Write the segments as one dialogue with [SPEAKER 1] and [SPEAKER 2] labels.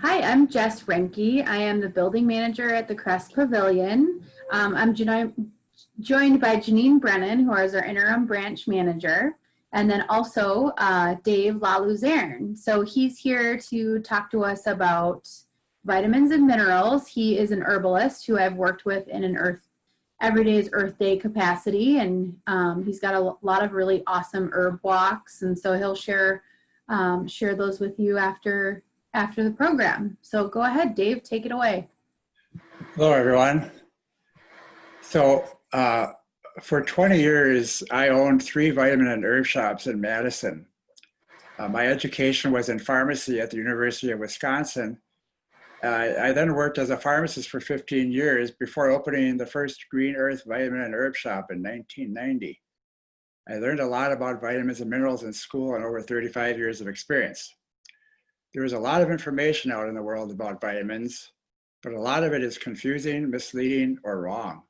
[SPEAKER 1] Hi, I'm Jess Renke. I am the building manager at the Crest Pavilion. I'm joined by Janine Brennan, who is our interim branch manager, and then also Dave LaLuzerne. So he's here to talk to us about vitamins and minerals. He is an herbalist who I've worked with in an Everyday's Earth Day capacity, and he's got a lot of really awesome herb walks, and so he'll share those with you after the program. So go ahead, Dave, take it away.
[SPEAKER 2] Hello, everyone. So for 20 years, I owned 3 vitamin and herb shops in Madison. My education was in pharmacy at the University of Wisconsin. I then worked as a pharmacist for 15 years before opening the first Green Earth vitamin and herb shop in 1990. I learned a lot about vitamins and minerals in school and over 35 years of experience. There is a lot of information out in the world about vitamins, but a lot of it is confusing, misleading, or wrong.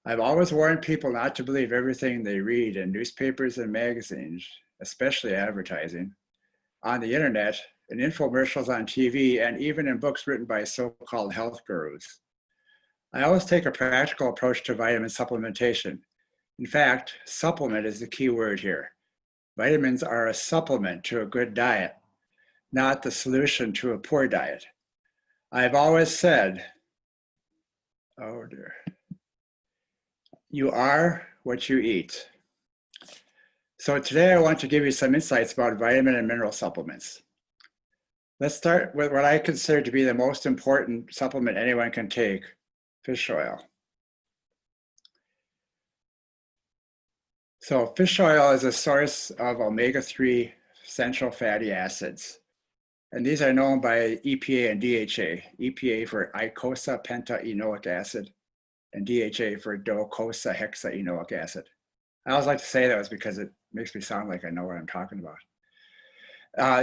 [SPEAKER 2] I've always warned people not to believe everything they read in newspapers and magazines, especially advertising, on the internet, in infomercials on TV, and even in books written by so-called health gurus. I always take a practical approach to vitamin supplementation. In fact, supplement is the key word here. Vitamins are a supplement to a good diet, not the solution to a poor diet. I've always said, oh dear, you are what you eat. So today I want to give you some insights about vitamin and mineral supplements. Let's start with what I consider to be the most important supplement anyone can take, fish oil. So fish oil is a source of omega-3 essential fatty acids. And these are known by EPA and DHA. EPA for eicosapentaenoic acid and DHA for docosahexaenoic acid. I always like to say that because it makes me sound like I know what I'm talking about.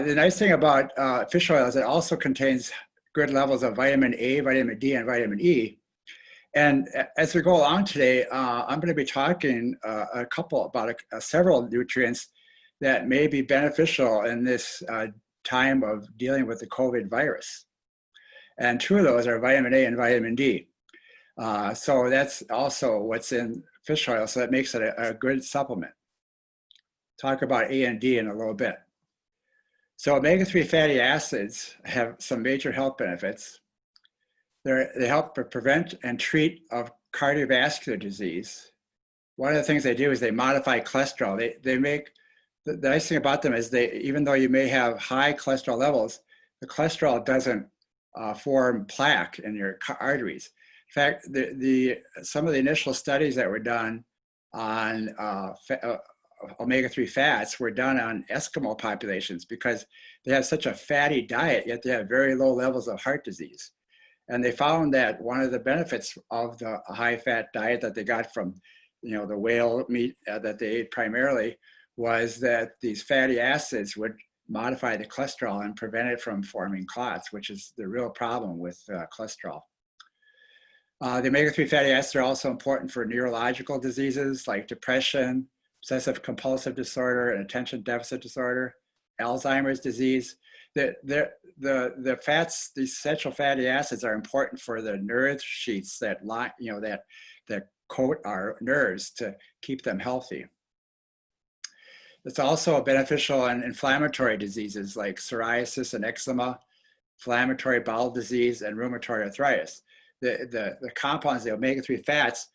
[SPEAKER 2] The nice thing about fish oil is it also contains good levels of vitamin A, vitamin D, and vitamin E. And as we go along today, I'm going to be talking about several nutrients that may be beneficial in this time of dealing with the COVID virus. And 2 of those are vitamin A and vitamin D. So that's also what's in fish oil, so that makes it a good supplement. Talk about A and D in a little bit. So omega-3 fatty acids have some major health benefits. They help prevent and treat of cardiovascular disease. One of the things they do is they modify cholesterol. They make, the nice thing about them is even though you may have high cholesterol levels, the cholesterol doesn't form plaque in your arteries. In fact, some of the initial studies that were done on omega-3 fats were done on Eskimo populations because they have such a fatty diet, yet they have very low levels of heart disease. And they found that one of the benefits of the high-fat diet that they got from, the whale meat that they ate primarily was that these fatty acids would modify the cholesterol and prevent it from forming clots, which is the real problem with cholesterol. The omega-3 fatty acids are also important for neurological diseases like depression, obsessive compulsive disorder, and attention deficit disorder, Alzheimer's disease. The fats, these essential fatty acids, are important for the nerve sheets that coat our nerves to keep them healthy. It's also beneficial in inflammatory diseases like psoriasis and eczema, inflammatory bowel disease, and rheumatoid arthritis. The compounds, the omega-3 fats,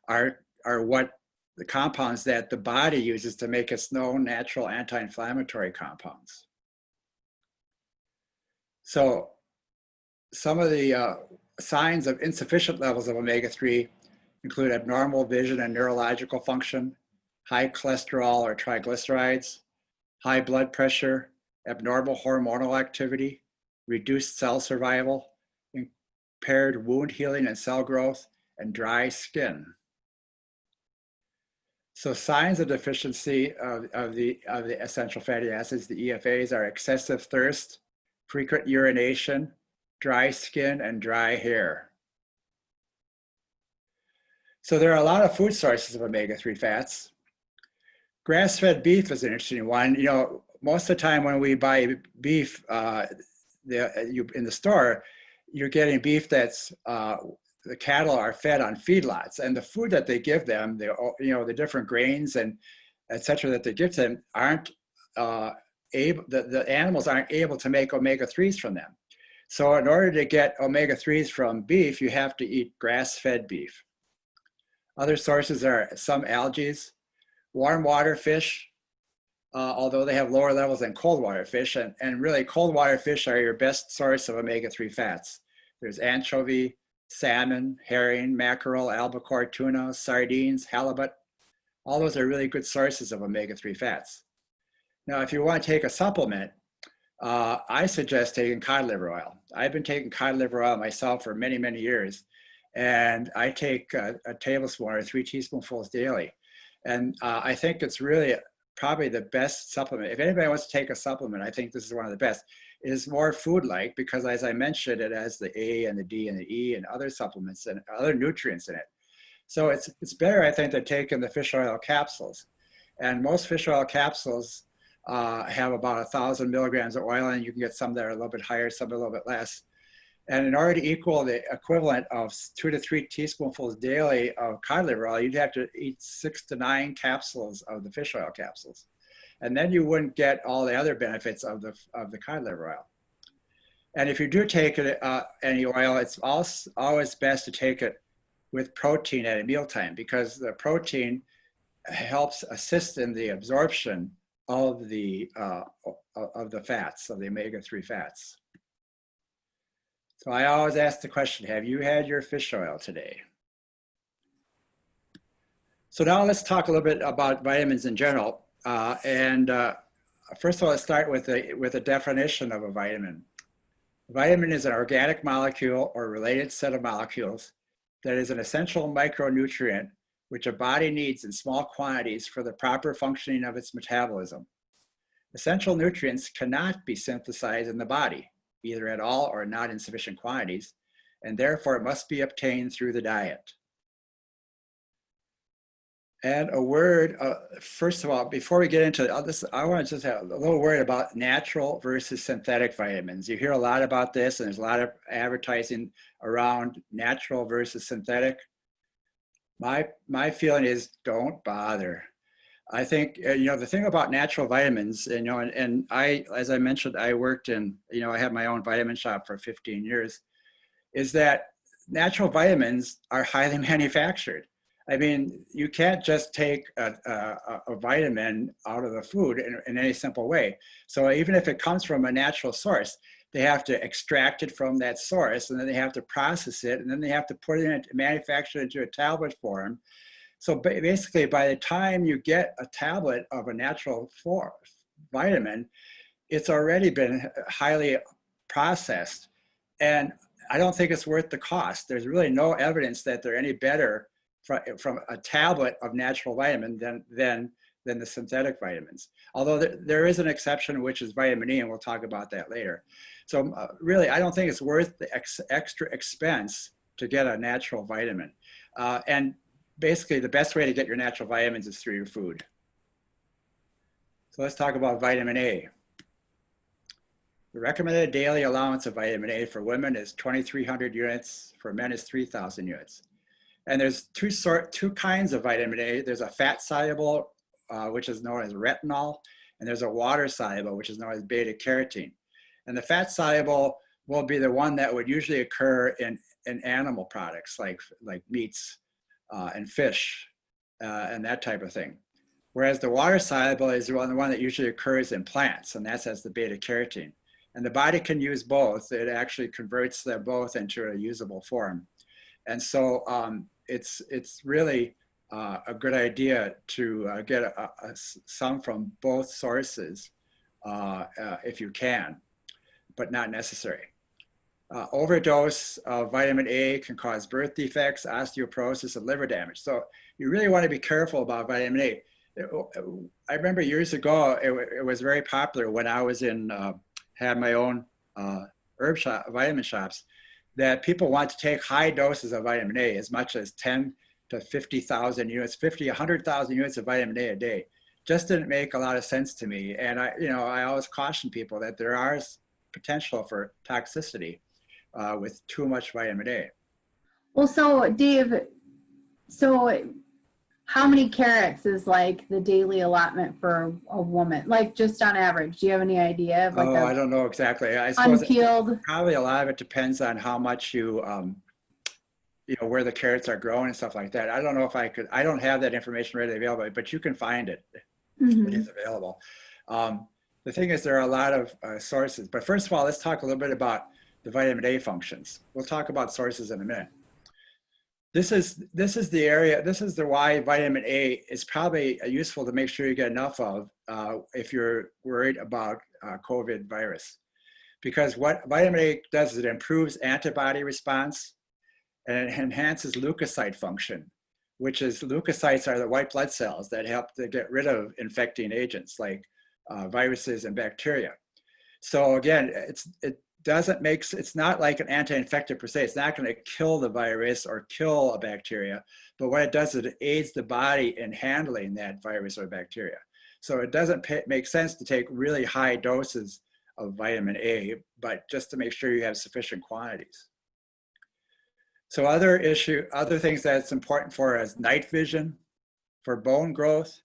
[SPEAKER 2] are what the compounds that the body uses to make its own natural anti-inflammatory compounds. So some of the signs of insufficient levels of omega-3 include abnormal vision and neurological function, high cholesterol or triglycerides, high blood pressure, abnormal hormonal activity, reduced cell survival, impaired wound healing and cell growth, and dry skin. So signs of deficiency of the essential fatty acids, the EFAs, are excessive thirst, frequent urination, dry skin, and dry hair. So there are a lot of food sources of omega-3 fats. Grass-fed beef is an interesting one. Most of the time when we buy beef, in the store, you're getting beef that's the cattle are fed on feedlots, and the food that they give them, the different grains and etc. that they give to them aren't the animals aren't able to make omega-3s from them. So in order to get omega-3s from beef, you have to eat grass-fed beef. Other sources are some algae, warm water fish, although they have lower levels than cold water fish. And really cold water fish are your best source of omega-3 fats. There's anchovy, salmon, herring, mackerel, albacore, tuna, sardines, halibut. All those are really good sources of omega-3 fats. Now, if you want to take a supplement, I suggest taking cod liver oil. I've been taking cod liver oil myself for many, many years. And I take a tablespoon or 3 teaspoonfuls daily. And I think it's really probably the best supplement. If anybody wants to take a supplement, I think this is one of the best. It is more food-like because, as I mentioned, it has the A and the D and the E and other supplements and other nutrients in it. So it's better, I think, than taking the fish oil capsules. And most fish oil capsules have about 1,000 milligrams of oil, and you can get some that are a little bit higher, some a little bit less. And in order to equal the equivalent of 2 to 3 teaspoonfuls daily of cod liver oil, you'd have to eat 6 to 9 capsules of the fish oil capsules. And then you wouldn't get all the other benefits of the cod liver oil. And if you do take any oil, it's always best to take it with protein at a mealtime, because the protein helps assist in the absorption of the fats, of the omega-3 fats. So I always ask the question, have you had your fish oil today? So now let's talk a little bit about vitamins in general. First of all, let's start with a definition of a vitamin. A vitamin is an organic molecule or related set of molecules that is an essential micronutrient which a body needs in small quantities for the proper functioning of its metabolism. Essential nutrients cannot be synthesized in the body, either at all or not in sufficient quantities, and therefore must be obtained through the diet. And a word, first of all, before we get into this, I want to just have a little word about natural versus synthetic vitamins. You hear a lot about this, and there's a lot of advertising around natural versus synthetic. My feeling is don't bother. I think, the thing about natural vitamins, and I, as I mentioned, I worked in, I had my own vitamin shop for 15 years, is that natural vitamins are highly manufactured. I mean, you can't just take a vitamin out of the food in any simple way. So even if it comes from a natural source, they have to extract it from that source, and then they have to process it, and then they have to put it in, manufacture it into a tablet form. So basically, by the time you get a tablet of a natural vitamin, it's already been highly processed. And I don't think it's worth the cost. There's really no evidence that they're any better from a tablet of natural vitamin than the synthetic vitamins. Although there is an exception, which is vitamin E, and we'll talk about that later. So really, I don't think it's worth the extra expense to get a natural vitamin. And basically, the best way to get your natural vitamins is through your food. So let's talk about vitamin A. The recommended daily allowance of vitamin A for women is 2,300 units, for men is 3,000 units. And there's two kinds of vitamin A. There's a fat-soluble, which is known as retinol, and there's a water-soluble, which is known as beta-carotene. And the fat-soluble will be the one that would usually occur in animal products like meats and fish and that type of thing. Whereas the water-soluble is the one that usually occurs in plants, and that's as the beta-carotene. And the body can use both. It actually converts them both into a usable form. And so it's really a good idea to get some from both sources if you can, but not necessary. Overdose of vitamin A can cause birth defects, osteoporosis, and liver damage. So you really want to be careful about vitamin A. I remember years ago, it was very popular when I was had my own vitamin shops, that people want to take high doses of vitamin A, as much as 10 to 50,000 units, 100,000 units of vitamin A a day. Just didn't make a lot of sense to me. And I always caution people that there are potential for toxicity with too much vitamin A.
[SPEAKER 1] Well, so Dave, so how many carrots is like the daily allotment for a woman? Like just on average, do you have any idea of like
[SPEAKER 2] Oh,
[SPEAKER 1] a
[SPEAKER 2] I don't know exactly. I suppose
[SPEAKER 1] unpeeled?
[SPEAKER 2] probably a lot of it depends on how much you know, where the carrots are growing and stuff like that. I don't know if I could, I don't have that information readily available, but you can find it. It
[SPEAKER 1] Mm-hmm.
[SPEAKER 2] is available. The thing is, there are a lot of sources, but first of all, let's talk a little bit about the vitamin A functions. We'll talk about sources in a minute. This is the area, this is the why vitamin A is probably useful to make sure you get enough of if you're worried about COVID virus. Because what vitamin A does is it improves antibody response and it enhances leukocyte function, which is leukocytes are the white blood cells that help to get rid of infecting agents like viruses and bacteria. So again, it doesn't make, it's not like an anti-infective per se. It's not going to kill the virus or kill a bacteria, but what it does is it aids the body in handling that virus or bacteria. So it doesn't make sense to take really high doses of vitamin A, but just to make sure you have sufficient quantities. So other things that's important for is night vision, for bone growth,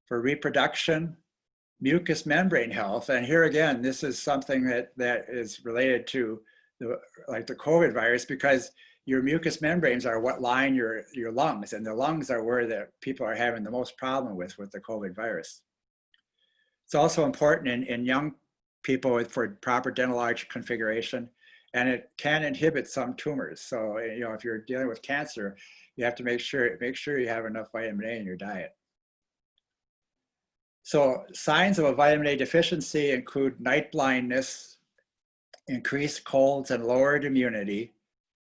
[SPEAKER 2] for reproduction, mucous membrane health. And here again, this is something that is related to the COVID virus, because your mucous membranes are what line your lungs, and the lungs are where the people are having the most problem with the COVID virus. It's also important in young people for proper dental arch configuration, and it can inhibit some tumors. So, you know, if you're dealing with cancer, you have to make sure you have enough vitamin A in your diet. So signs of a vitamin A deficiency include night blindness, increased colds and lowered immunity,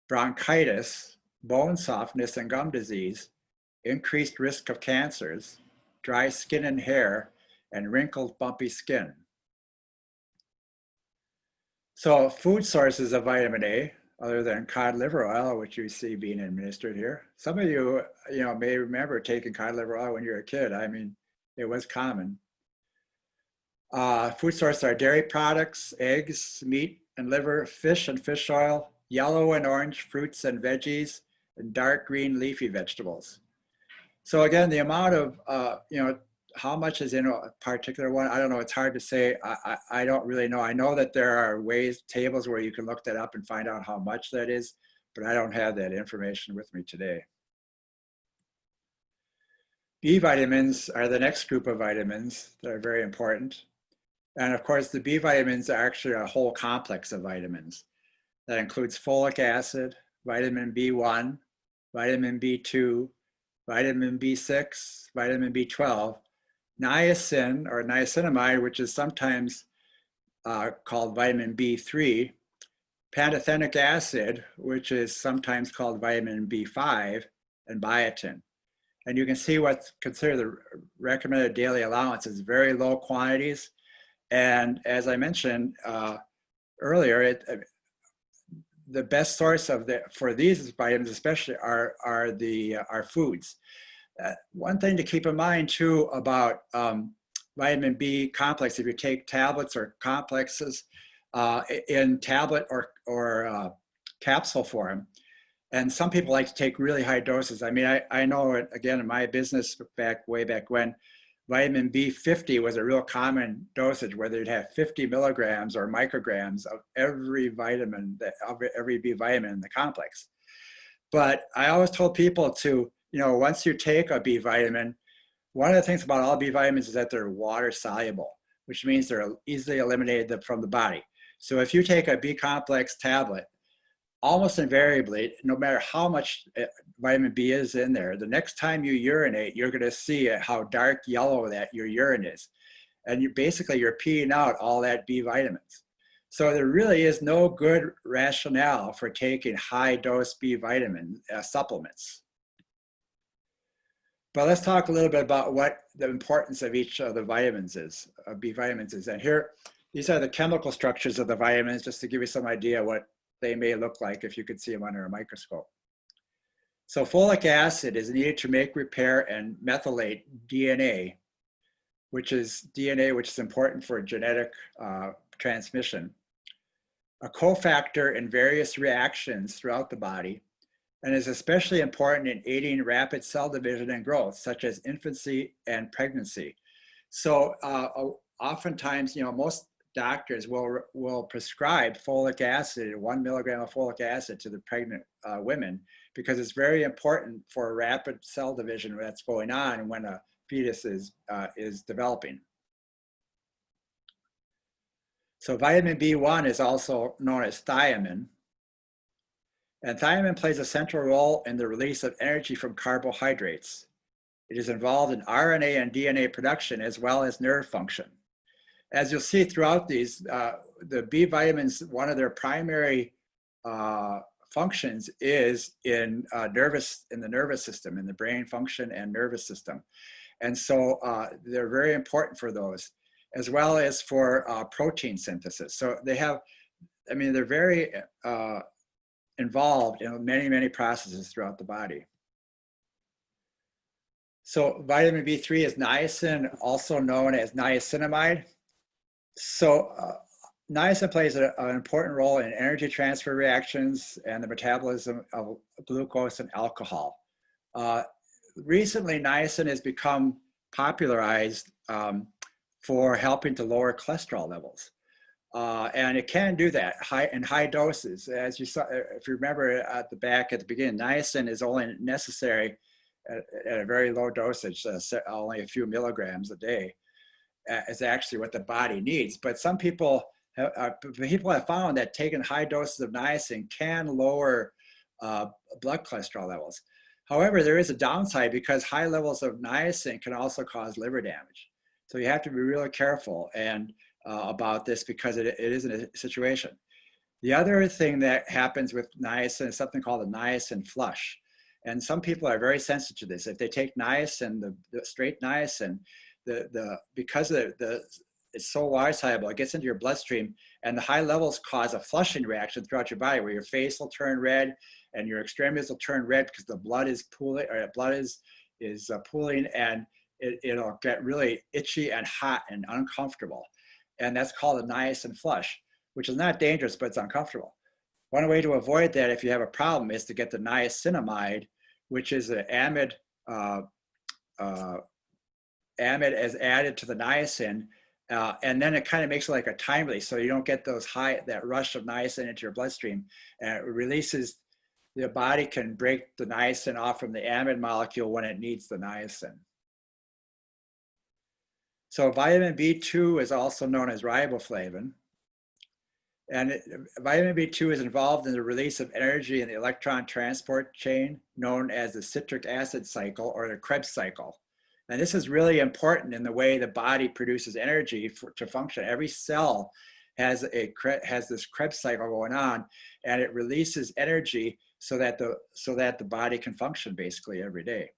[SPEAKER 2] bronchitis, bone softness and gum disease, increased risk of cancers, dry skin and hair, and wrinkled, bumpy skin. So food sources of vitamin A, other than cod liver oil, which you see being administered here. Some of you, may remember taking cod liver oil when you were a kid. I mean, it was common. Food sources are dairy products, eggs, meat and liver, fish and fish oil, yellow and orange fruits and veggies, and dark green leafy vegetables. So again, the amount of, how much is in a particular one, I don't know, it's hard to say. I don't really know. I know that there are tables where you can look that up and find out how much that is, but I don't have that information with me today. B vitamins are the next group of vitamins that are very important. And of course, the B vitamins are actually a whole complex of vitamins. That includes folic acid, vitamin B1, vitamin B2, vitamin B6, vitamin B12, niacin or niacinamide, which is sometimes called vitamin B3, pantothenic acid, which is sometimes called vitamin B5, and biotin. And you can see what's considered the recommended daily allowance is very low quantities. And as I mentioned earlier, the best source for these vitamins especially are foods. One thing to keep in mind too about vitamin B complex, if you take tablets or complexes in tablet or capsule form, and some people like to take really high doses. I mean, I know it, again, in my business way back when, vitamin B50 was a real common dosage where they'd have 50 milligrams or micrograms of every vitamin, every B vitamin in the complex. But I always told people to, once you take a B vitamin, one of the things about all B vitamins is that they're water soluble, which means they're easily eliminated from the body. So if you take a B complex tablet, almost invariably, no matter how much vitamin B is in there, the next time you urinate, you're going to see how dark yellow that your urine is. And you're peeing out all that B vitamins. So there really is no good rationale for taking high dose B vitamin supplements. But let's talk a little bit about what the importance of each of the vitamins is, of B vitamins is. And here, these are the chemical structures of the vitamins, just to give you some idea what they may look like if you could see them under a microscope. So folic acid is needed to make, repair, and methylate DNA, which is important for genetic transmission. a cofactor in various reactions throughout the body, and is especially important in aiding rapid cell division and growth, such as infancy and pregnancy. So oftentimes, most doctors will prescribe folic acid, 1 milligram of folic acid to the pregnant women, because it's very important for rapid cell division that's going on when a fetus is developing. So vitamin B1 is also known as thiamine. And thiamine plays a central role in the release of energy from carbohydrates. It is involved in RNA and DNA production as well as nerve function. As you'll see throughout these, the B vitamins, one of their primary functions is in the nervous system, in the brain function and nervous system. And so they're very important for those, as well as for protein synthesis. So they have, they're very involved in many, many processes throughout the body. So vitamin B3 is niacin, also known as niacinamide. So niacin plays an important role in energy transfer reactions and the metabolism of glucose and alcohol. Recently, niacin has become popularized for helping to lower cholesterol levels. And it can do that in high doses. As you saw, if you remember at the beginning, niacin is only necessary at a very low dosage, only a few milligrams a day, is actually what the body needs. But some people have found that taking high doses of niacin can lower blood cholesterol levels. However, there is a downside because high levels of niacin can also cause liver damage. So you have to be really careful about this because it is a situation. The other thing that happens with niacin is something called a niacin flush. And some people are very sensitive to this. If they take niacin, the straight niacin, because it's so water soluble, it gets into your bloodstream, and the high levels cause a flushing reaction throughout your body where your face will turn red and your extremities will turn red because the blood is pooling, or blood is pooling, and it'll get really itchy and hot and uncomfortable. And that's called a niacin flush, which is not dangerous, but it's uncomfortable. One way to avoid that if you have a problem is to get the niacinamide, which is an amide is added to the niacin, and then it kind of makes it like a time release, so you don't get that rush of niacin into your bloodstream, and it releases. The body can break the niacin off from the amide molecule when it needs the niacin. So vitamin B2 is also known as riboflavin. And vitamin B2 is involved in the release of energy in the electron transport chain known as the citric acid cycle or the Krebs cycle. And this is really important in the way the body produces energy to function. Every cell has this Krebs cycle going on, and it releases energy so that the body can function basically every day.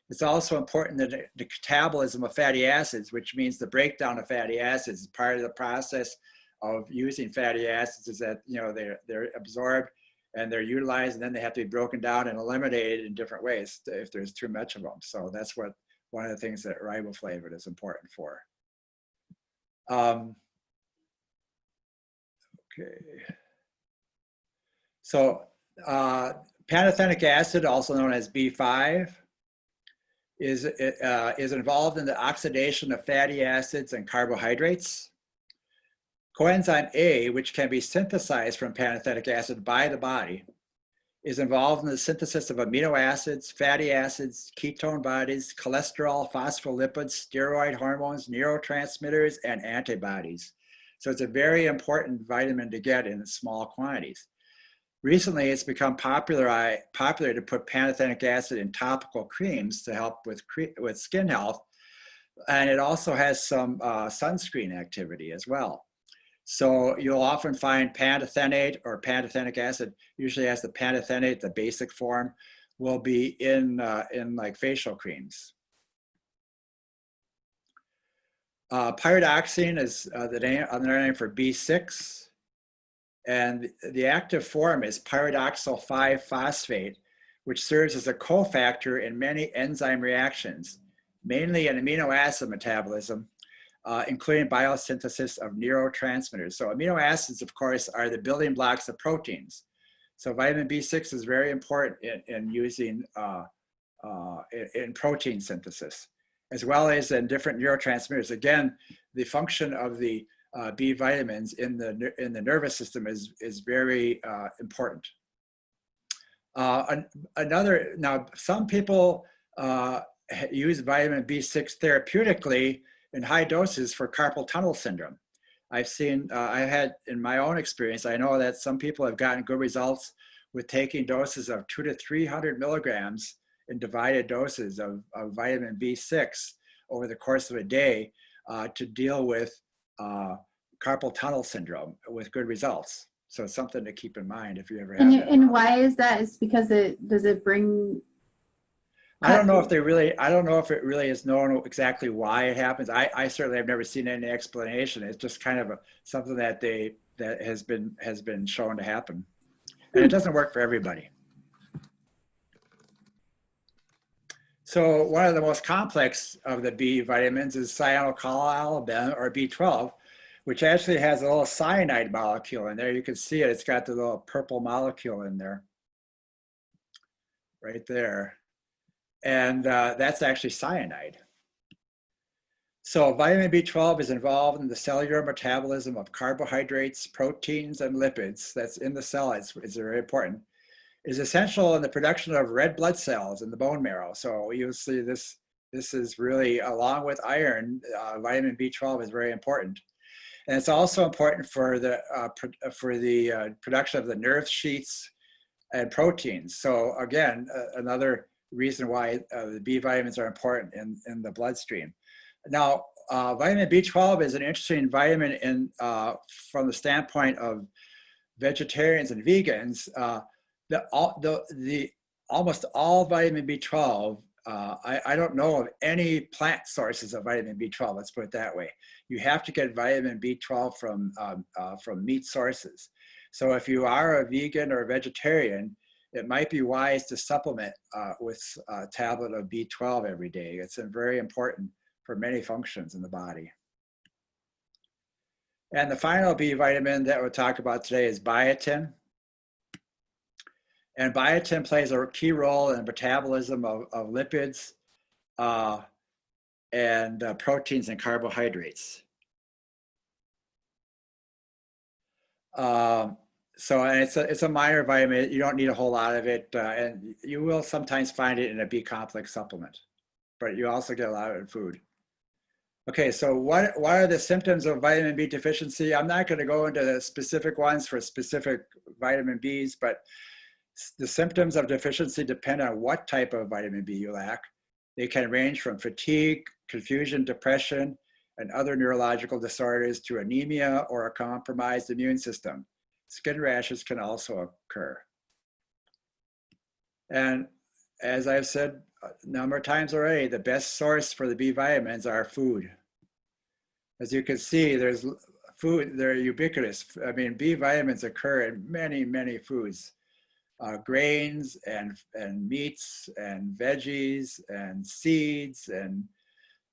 [SPEAKER 2] It's also important that the catabolism of fatty acids, which means the breakdown of fatty acids, is part of the process of using fatty acids, is that they're absorbed and they're utilized, and then they have to be broken down and eliminated in different ways if there's too much of them. So that's one of the things that riboflavin is important for. Okay. So pantothenic acid, also known as B5, is involved in the oxidation of fatty acids and carbohydrates. Coenzyme A, which can be synthesized from pantothenic acid by the body, is involved in the synthesis of amino acids, fatty acids, ketone bodies, cholesterol, phospholipids, steroid hormones, neurotransmitters, and antibodies. So it's a very important vitamin to get in small quantities. Recently, it's become popular to put pantothenic acid in topical creams to help with skin health. And it also has some sunscreen activity as well. So you'll often find pantothenate or pantothenic acid, usually as the pantothenate, the basic form, will be in like facial creams. Pyridoxine is another name for B6. And the active form is pyridoxal 5-phosphate, which serves as a cofactor in many enzyme reactions, mainly in amino acid metabolism, including biosynthesis of neurotransmitters. So amino acids, of course, are the building blocks of proteins. So vitamin B6 is very important in using in protein synthesis, as well as in different neurotransmitters. Again, the function of the B vitamins in the nervous system is very important. Now some people use vitamin B6 therapeutically in high doses for carpal tunnel syndrome. I've seen, I had in my own experience, I know that some people have gotten good results with taking doses of 200 to 300 milligrams in divided doses of vitamin B6 over the course of a day to deal with carpal tunnel syndrome with good results. So it's something to keep in mind if you ever have that.
[SPEAKER 1] And why is that? Is because does it bring?
[SPEAKER 2] I don't know if it really is known exactly why it happens. I certainly have never seen any explanation. It's just kind of something that has been shown to happen, and it doesn't work for everybody. So one of the most complex of the B vitamins is cyanocobalamin, or B12, which actually has a little cyanide molecule in there. You can see it. It's got the little purple molecule in there, right there. And that's actually cyanide. So vitamin B12 is involved in the cellular metabolism of carbohydrates, proteins, and lipids. That's in the cell. It's very important. Is essential in the production of red blood cells in the bone marrow. So you'll see this is really, along with iron, vitamin B12 is very important. And it's also important for the production of the nerve sheaths and proteins. So again, another reason why the B vitamins are important in the bloodstream. Now, vitamin B12 is an interesting vitamin from the standpoint of vegetarians and vegans. Almost all vitamin B12, I don't know of any plant sources of vitamin B12, let's put it that way. You have to get vitamin B12 from meat sources. So if you are a vegan or a vegetarian, it might be wise to supplement with a tablet of B12 every day. It's very important for many functions in the body. And the final B vitamin that we'll talk about today is biotin. And biotin plays a key role in the metabolism of lipids and proteins and carbohydrates. And it's a minor vitamin. You don't need a whole lot of it, and you will sometimes find it in a B complex supplement, but you also get a lot of it in food. Okay, so what are the symptoms of vitamin B deficiency? I'm not going to go into the specific ones for specific vitamin Bs, but the symptoms of deficiency depend on what type of vitamin B you lack. They can range from fatigue, confusion, depression, and other neurological disorders to anemia or a compromised immune system. Skin rashes can also occur. And as I've said a number of times already, the best source for the B vitamins are food. As you can see, there's food, they're ubiquitous. I mean, B vitamins occur in many, many foods. Grains and meats and veggies and seeds and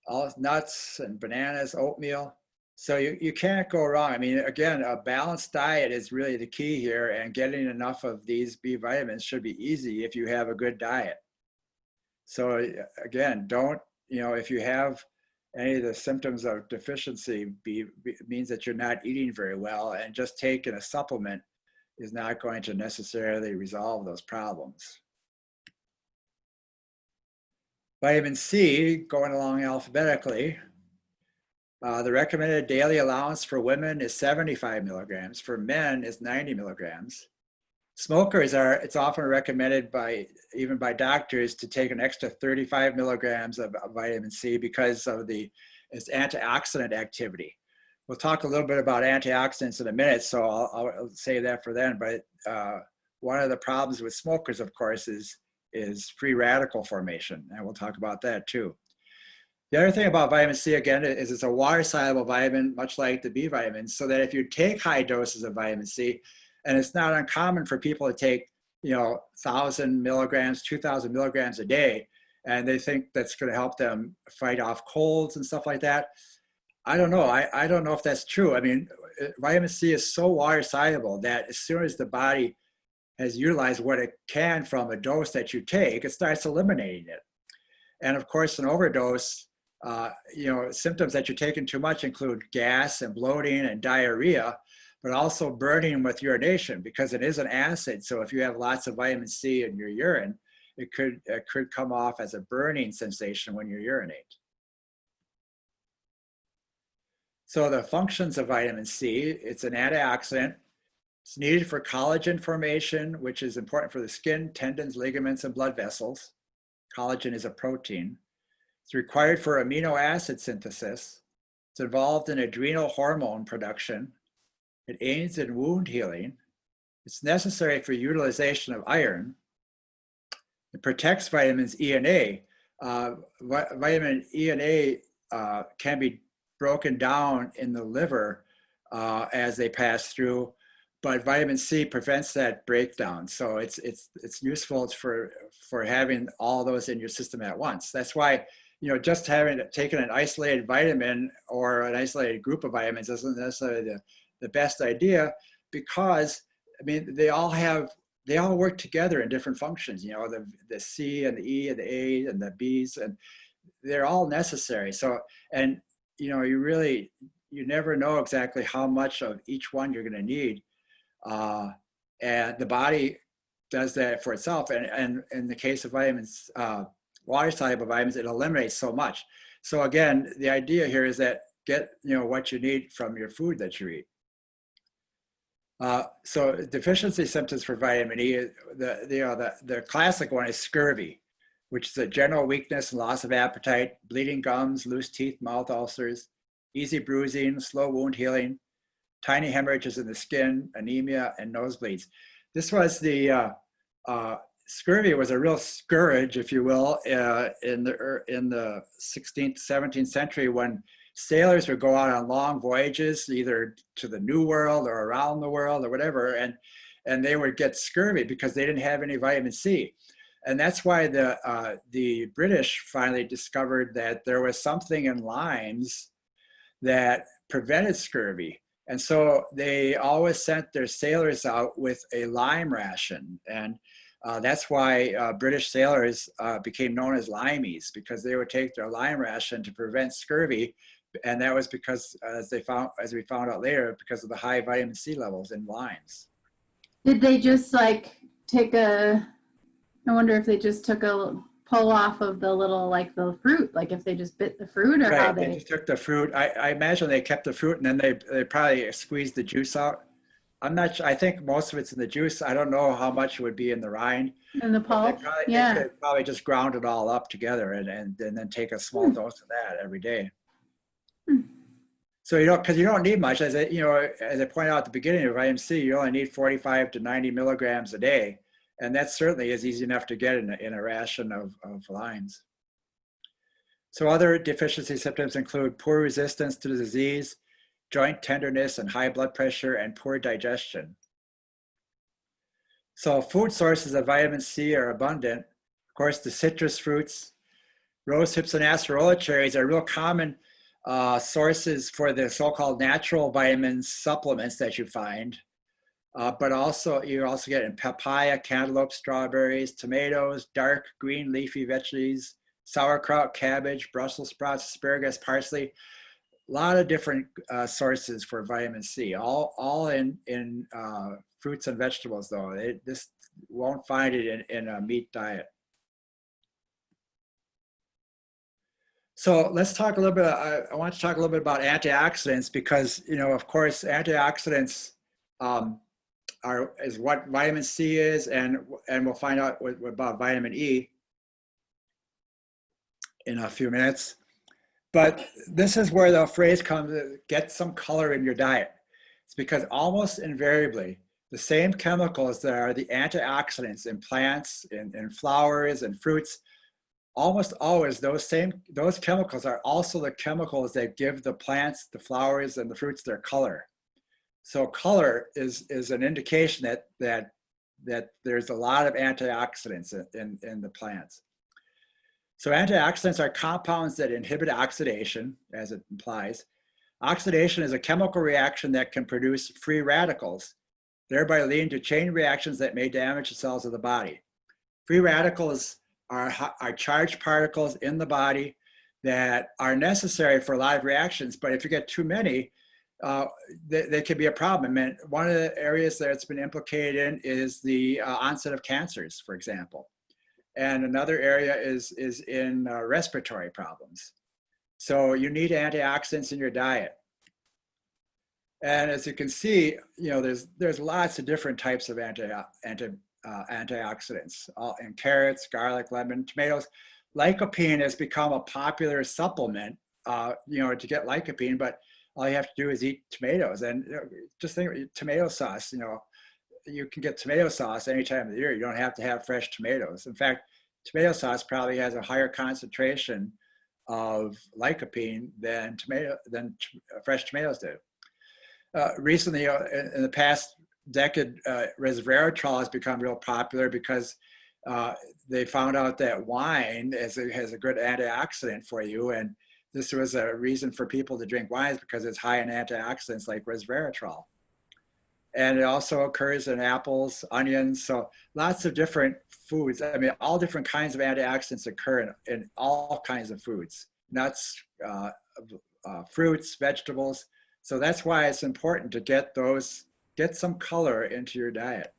[SPEAKER 2] all nuts and bananas, oatmeal. So you can't go wrong. I mean, again, a balanced diet is really the key here, and getting enough of these B vitamins should be easy if you have a good diet. So again, if you have any of the symptoms of deficiency, means that you're not eating very well, and just taking a supplement is not going to necessarily resolve those problems. Vitamin C, going along alphabetically, the recommended daily allowance for women is 75 milligrams. For men is 90 milligrams. Smokers it's often recommended even by doctors to take an extra 35 milligrams of vitamin C because of its antioxidant activity. We'll talk a little bit about antioxidants in a minute, so I'll save that for then. But one of the problems with smokers, of course, is free radical formation, and we'll talk about that too. The other thing about vitamin C, again, is it's a water-soluble vitamin, much like the B vitamins, so that if you take high doses of vitamin C, and it's not uncommon for people to take, 1,000 milligrams, 2,000 milligrams a day, and they think that's going to help them fight off colds and stuff like that. I don't know. I don't know if that's true. I mean, vitamin C is so water soluble that as soon as the body has utilized what it can from a dose that you take, it starts eliminating it. And of course, an overdose, symptoms that you're taking too much include gas and bloating and diarrhea, but also burning with urination because it is an acid. So if you have lots of vitamin C in your urine, it could come off as a burning sensation when you urinate. So the functions of vitamin C, it's an antioxidant. It's needed for collagen formation, which is important for the skin, tendons, ligaments, and blood vessels. Collagen is a protein. It's required for amino acid synthesis. It's involved in adrenal hormone production. It aids in wound healing. It's necessary for utilization of iron. It protects vitamins E and A. Vitamin E and A can be broken down in the liver as they pass through, but vitamin C prevents that breakdown. So it's useful for having all those in your system at once. That's why, just taken an isolated vitamin or an isolated group of vitamins isn't necessarily the best idea, because I mean they all work together in different functions. The C and the E and the A and the B's, and they're all necessary. So, and you never know exactly how much of each one you're going to need. And the body does that for itself. And in the case of vitamins, water-soluble vitamins, it eliminates so much. So again, the idea here is that get what you need from your food that you eat. So deficiency symptoms for vitamin E, the classic one is scurvy, which is a general weakness and loss of appetite, bleeding gums, loose teeth, mouth ulcers, easy bruising, slow wound healing, tiny hemorrhages in the skin, anemia, and nosebleeds. This was the scurvy was a real scourge, if you will, in the 16th, 17th century, when sailors would go out on long voyages, either to the New World or around the world or whatever, and they would get scurvy because they didn't have any vitamin C. And that's why the British finally discovered that there was something in limes that prevented scurvy. And so they always sent their sailors out with a lime ration. And that's why British sailors became known as limeys, because they would take their lime ration to prevent scurvy. And that was because, as we found out later, because of the high vitamin C levels in limes.
[SPEAKER 1] Did they just I wonder if they just took a pull off of the little, the fruit, if they just bit the fruit, or
[SPEAKER 2] right,
[SPEAKER 1] how
[SPEAKER 2] they just took the fruit. I imagine they kept the fruit and then they probably squeezed the juice out. I'm not sure. I think most of it's in the juice. I don't know how much would be in the rind.
[SPEAKER 1] in the pulp?
[SPEAKER 2] They could probably just ground it all up together and then take a small dose of that every day. So because you don't need much. As I pointed out at the beginning of vitamin C, you only need 45 to 90 milligrams a day. And that certainly is easy enough to get in a ration of limes. So other deficiency symptoms include poor resistance to the disease, joint tenderness and high blood pressure, and poor digestion. So food sources of vitamin C are abundant. Of course, the citrus fruits, rose hips and acerola cherries are real common sources for the so-called natural vitamin supplements that you find. But you also get in papaya, cantaloupe, strawberries, tomatoes, dark green leafy veggies, sauerkraut, cabbage, Brussels sprouts, asparagus, parsley. A lot of different sources for vitamin C, all in fruits and vegetables, though. This won't find it in a meat diet. So let's talk a little bit. I want to talk a little bit about antioxidants because, of course, antioxidants is what vitamin C is, and we'll find out about vitamin E in a few minutes. But this is where the phrase comes, get some color in your diet. It's because almost invariably, the same chemicals that are the antioxidants in plants, in flowers and fruits, almost always those chemicals are also the chemicals that give the plants, the flowers, and the fruits their color. So color is an indication that there's a lot of antioxidants in the plants. So antioxidants are compounds that inhibit oxidation, as it implies. Oxidation is a chemical reaction that can produce free radicals, thereby leading to chain reactions that may damage the cells of the body. Free radicals are charged particles in the body that are necessary for a lot of reactions, but if you get too many, they can be a problem. And one of the areas that it's been implicated in is the onset of cancers, for example. And another area is in respiratory problems. So you need antioxidants in your diet. And as you can see, there's lots of different types of antioxidants in carrots, garlic, lemon, tomatoes. Lycopene has become a popular supplement, to get lycopene, but all you have to do is eat tomatoes. And just think tomato sauce, you can get tomato sauce any time of the year. You don't have to have fresh tomatoes. In fact, tomato sauce probably has a higher concentration of lycopene than fresh tomatoes do. Recently, in the past decade, resveratrol has become real popular because they found out that wine has a good antioxidant for you, and this was a reason for people to drink wines because it's high in antioxidants like resveratrol. And it also occurs in apples, onions, so lots of different foods. I mean, all different kinds of antioxidants occur in all kinds of foods, nuts, fruits, vegetables. So that's why it's important to get some color into your diet.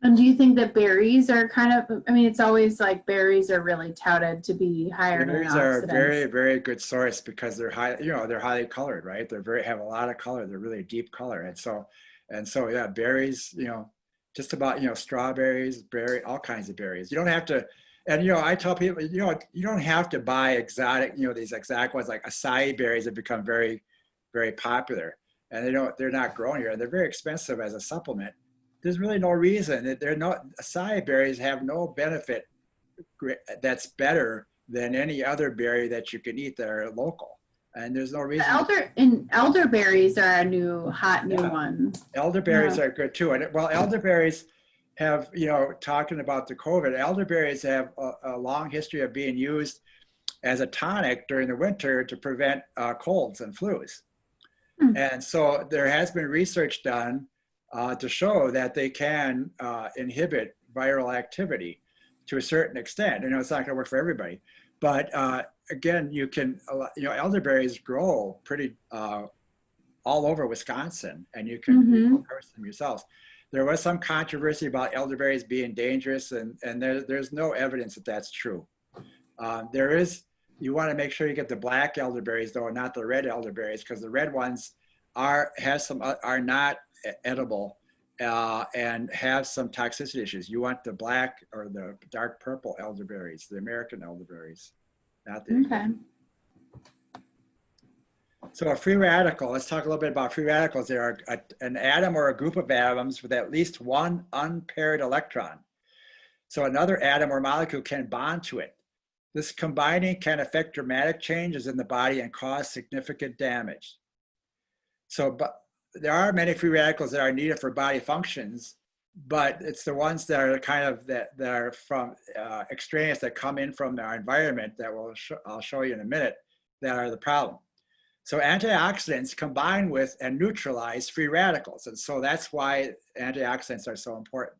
[SPEAKER 1] And do you think that berries are it's always like berries are really touted to be higher in antioxidants?
[SPEAKER 2] Berries are a very, very good source because they're they're highly colored, right? Have a lot of color. They're really deep color. And so yeah, berries, just about, strawberries, all kinds of berries. You don't have to, and I tell people, you don't have to buy exotic, these exact ones like acai berries have become very, very popular, and they're not grown here, and they're very expensive as a supplement. There's really no reason that acai berries have no benefit that's better than any other berry that you can eat that are local. And there's no reason.
[SPEAKER 1] Elderberries are a new one.
[SPEAKER 2] Elderberries are good too. And elderberries have, talking about the COVID, elderberries have a long history of being used as a tonic during the winter to prevent colds and flus. And so there has been research done to show that they can inhibit viral activity to a certain extent. It's not going to work for everybody, but again, you can, elderberries grow pretty all over Wisconsin, and you can harvest them yourselves. There was some controversy about elderberries being dangerous, and there's no evidence that that's true. You want to make sure you get the black elderberries though, not the red elderberries, because the red ones are not edible and have some toxicity issues. You want the black or the dark purple elderberries, the American elderberries, not the English. So a free radical, let's talk a little bit about free radicals. They are an atom or a group of atoms with at least one unpaired electron. So another atom or molecule can bond to it. This combining can affect dramatic changes in the body and cause significant damage. But there are many free radicals that are needed for body functions, but it's the ones that are that are from extraneous, that come in from our environment that I'll show you in a minute, that are the problem. So antioxidants combine with and neutralize free radicals. And so that's why antioxidants are so important.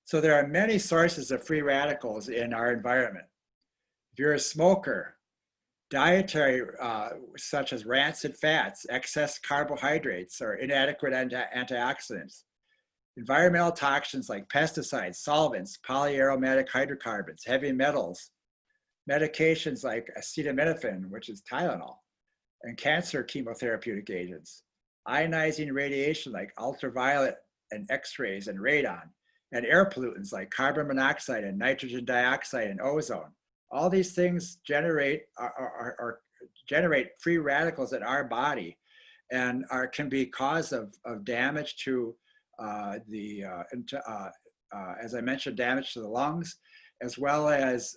[SPEAKER 2] So there are many sources of free radicals in our environment. If you're a smoker, dietary, such as rancid fats, excess carbohydrates, or inadequate antioxidants. Environmental toxins like pesticides, solvents, polyaromatic hydrocarbons, heavy metals, medications like acetaminophen, which is Tylenol, and cancer chemotherapeutic agents, ionizing radiation like ultraviolet and X-rays and radon, and air pollutants like carbon monoxide and nitrogen dioxide and ozone. All these things generate free radicals in our body, and can be cause of damage to as I mentioned, damage to the lungs, as well as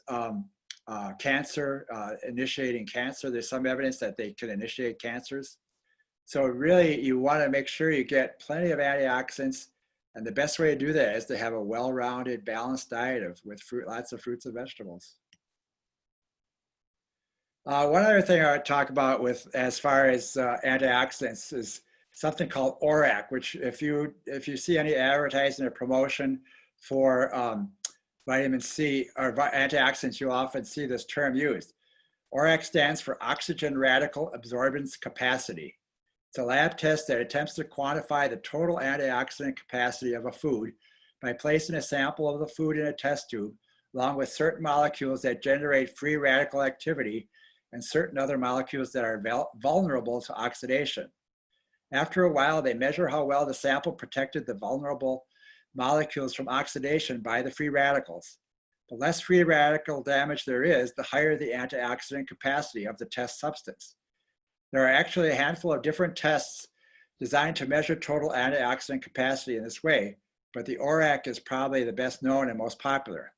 [SPEAKER 2] cancer, initiating cancer. There's some evidence that they can initiate cancers. So really, you want to make sure you get plenty of antioxidants, and the best way to do that is to have a well-rounded, balanced diet with lots of fruits and vegetables. One other thing I would talk about with as far as antioxidants is something called ORAC, which if you see any advertising or promotion for vitamin C or antioxidants, you'll often see this term used. ORAC stands for oxygen radical absorbance capacity. It's a lab test that attempts to quantify the total antioxidant capacity of a food by placing a sample of the food in a test tube, along with certain molecules that generate free radical activity and certain other molecules that are vulnerable to oxidation. After a while, they measure how well the sample protected the vulnerable molecules from oxidation by the free radicals. The less free radical damage there is, the higher the antioxidant capacity of the test substance. There are actually a handful of different tests designed to measure total antioxidant capacity in this way, but the ORAC is probably the best known and most popular.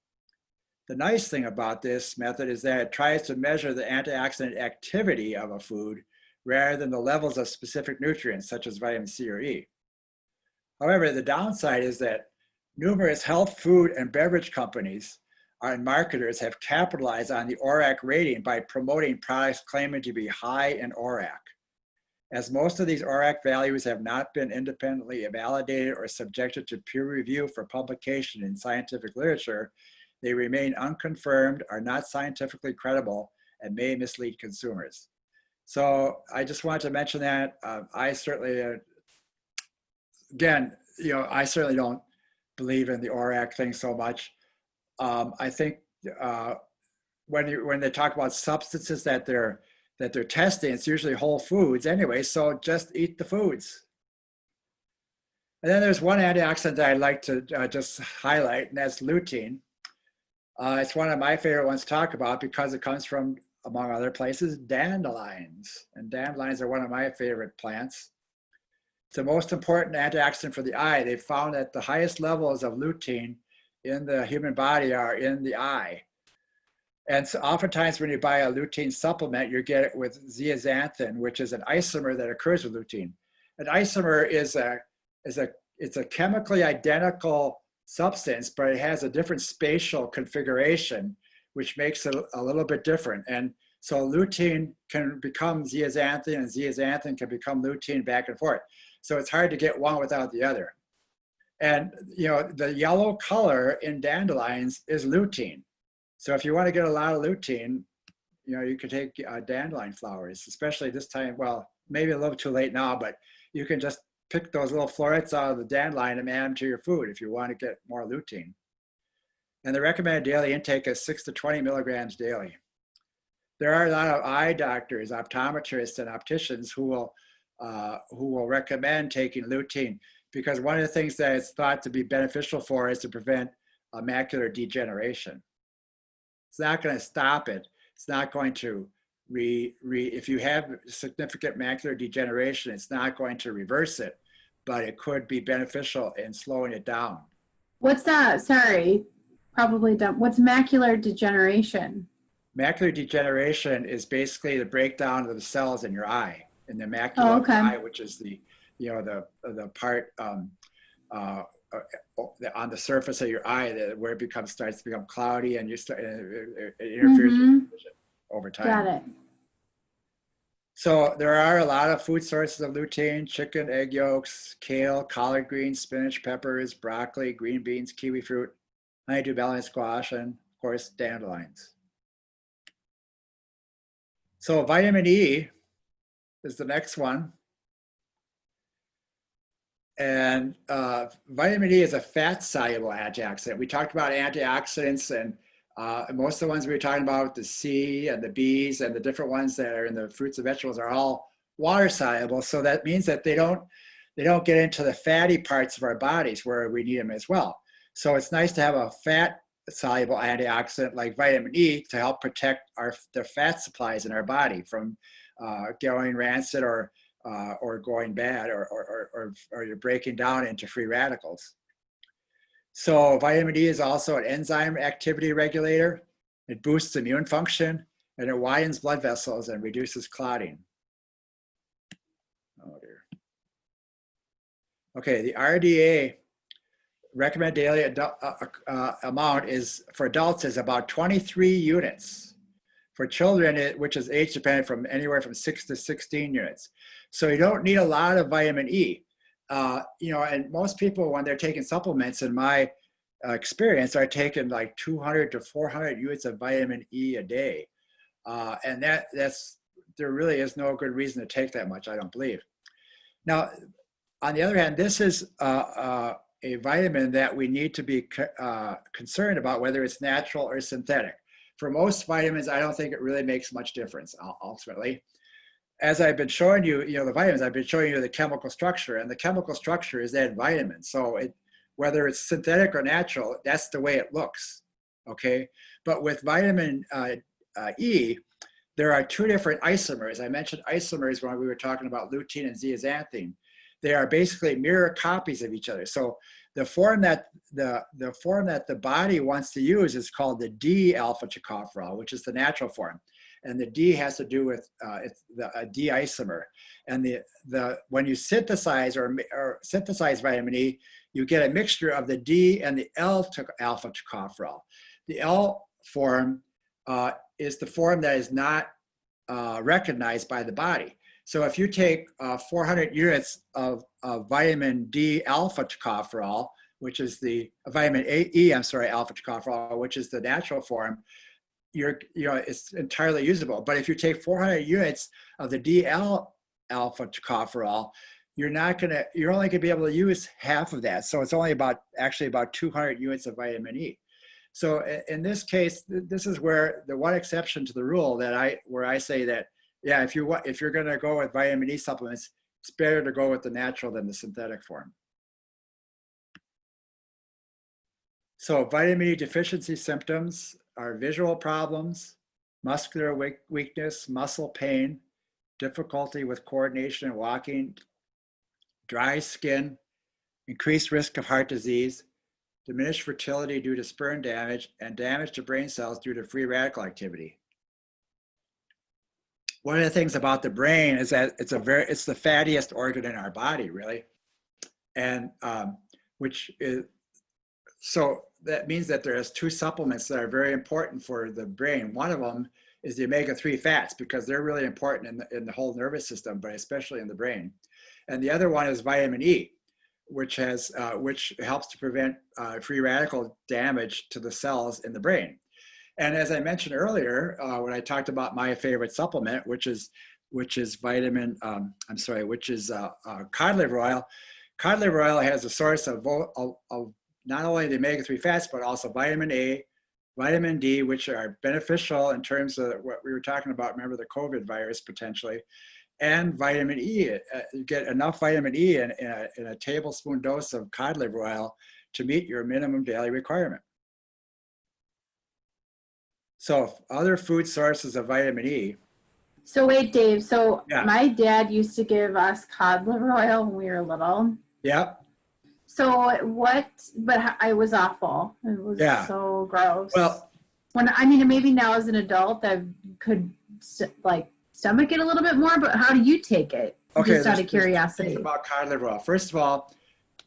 [SPEAKER 2] The nice thing about this method is that it tries to measure the antioxidant activity of a food rather than the levels of specific nutrients such as vitamin C or E. However, the downside is that numerous health, food, and beverage companies and marketers have capitalized on the ORAC rating by promoting products claiming to be high in ORAC. As most of these ORAC values have not been independently validated or subjected to peer review for publication in scientific literature, they remain unconfirmed, are not scientifically credible, and may mislead consumers. So I just wanted to mention that. I certainly, again, I certainly don't believe in the ORAC thing so much. I think when they talk about substances that they're testing, it's usually whole foods anyway. So just eat the foods. And then there's one antioxidant that I'd like to just highlight, and that's lutein. It's one of my favorite ones to talk about because it comes from, among other places, dandelions. And dandelions are one of my favorite plants. It's the most important antioxidant for the eye. They've found that the highest levels of lutein in the human body are in the eye. And so oftentimes when you buy a lutein supplement, you get it with zeaxanthin, which is an isomer that occurs with lutein. An isomer is a chemically identical substance, but it has a different spatial configuration, which makes it a little bit different. And so lutein can become zeaxanthin and zeaxanthin can become lutein back and forth. So it's hard to get one without the other. And the yellow color in dandelions is lutein. So if you want to get a lot of lutein, you can take dandelion flowers, especially this time. Well, maybe a little too late now, but you can just pick those little florets out of the dandelion and add them to your food if you want to get more lutein. And the recommended daily intake is 6 to 20 milligrams daily. There are a lot of eye doctors, optometrists, and opticians who will recommend taking lutein because one of the things that it's thought to be beneficial for is to prevent macular degeneration. It's not going to stop it. It's not going to if you have significant macular degeneration, it's not going to reverse it, but it could be beneficial in slowing it down.
[SPEAKER 1] What's that? Sorry, probably dumb. What's macular degeneration?
[SPEAKER 2] Macular degeneration is basically the breakdown of the cells in your eye, in the macula of the eye, which is the part on the surface of your eye where it starts to become cloudy, and it interferes with your vision over time.
[SPEAKER 1] Got it.
[SPEAKER 2] So there are a lot of food sources of lutein: chicken, egg yolks, kale, collard greens, spinach, peppers, broccoli, green beans, kiwi fruit, honeydew melon, squash, and of course dandelions. So vitamin E is the next one. And vitamin E is a fat-soluble antioxidant. We talked about antioxidants, and most of the ones we were talking about, the C and the Bs and the different ones that are in the fruits and vegetables, are all water-soluble. So that means that they don't get into the fatty parts of our bodies where we need them as well. So it's nice to have a fat-soluble antioxidant like vitamin E to help protect the fat supplies in our body from going rancid or going bad, or you're breaking down into free radicals. So vitamin E is also an enzyme activity regulator. It boosts immune function, and it widens blood vessels and reduces clotting. Oh dear. Okay, the RDA recommended daily amount is for adults is about 23 units. For children, which is age dependent, from anywhere from 6 to 16 units. So you don't need a lot of vitamin E. And most people, when they're taking supplements, in my experience, are taking like 200 to 400 units of vitamin E a day. And there really is no good reason to take that much, I don't believe. Now, on the other hand, this is a vitamin that we need to be concerned about, whether it's natural or synthetic. For most vitamins, I don't think it really makes much difference ultimately. As I've been showing you, the vitamins, I've been showing you the chemical structure, and the chemical structure is that vitamin. So whether it's synthetic or natural, that's the way it looks, okay? But with vitamin E, there are two different isomers. I mentioned isomers when we were talking about lutein and zeaxanthin. They are basically mirror copies of each other. So the form that the body wants to use is called the D-alpha tocopherol, which is the natural form, and the D has to do with a D isomer. And when you synthesize or synthesize vitamin E, you get a mixture of the D and the L-alpha tocopherol. The L form is the form that is not recognized by the body. So if you take 400 units of vitamin D alpha tocopherol, which is the vitamin alpha tocopherol, which is the natural form, it's entirely usable. But if you take 400 units of the DL alpha tocopherol, you're only gonna be able to use half of that. So it's only actually about 200 units of vitamin E. So in this case, this is where the one exception to the rule where I say that, yeah, if you're going to go with vitamin E supplements, it's better to go with the natural than the synthetic form. So vitamin E deficiency symptoms are visual problems, muscular weakness, muscle pain, difficulty with coordination and walking, dry skin, increased risk of heart disease, diminished fertility due to sperm damage, and damage to brain cells due to free radical activity. One of the things about the brain is that it's the fattiest organ in our body, really. And so that means that there's two supplements that are very important for the brain. One of them is the omega-3 fats, because they're really important in the whole nervous system, but especially in the brain. And the other one is vitamin E, which helps to prevent free radical damage to the cells in the brain. And as I mentioned earlier, when I talked about my favorite supplement, which is cod liver oil. Cod liver oil has a source of not only the omega-3 fats, but also vitamin A, vitamin D, which are beneficial in terms of what we were talking about. Remember the COVID virus potentially, and vitamin E. You get enough vitamin E in a tablespoon dose of cod liver oil to meet your minimum daily requirement. So other food sources of vitamin E.
[SPEAKER 1] So wait, Dave,
[SPEAKER 2] Yeah.
[SPEAKER 1] My dad used to give us cod liver oil when we were little.
[SPEAKER 2] Yep.
[SPEAKER 1] So but I was awful. It was so gross.
[SPEAKER 2] Well,
[SPEAKER 1] maybe now as an adult, I could stomach it a little bit more, but how do you take it?
[SPEAKER 2] Okay,
[SPEAKER 1] just out of curiosity.
[SPEAKER 2] About cod liver oil. First of all,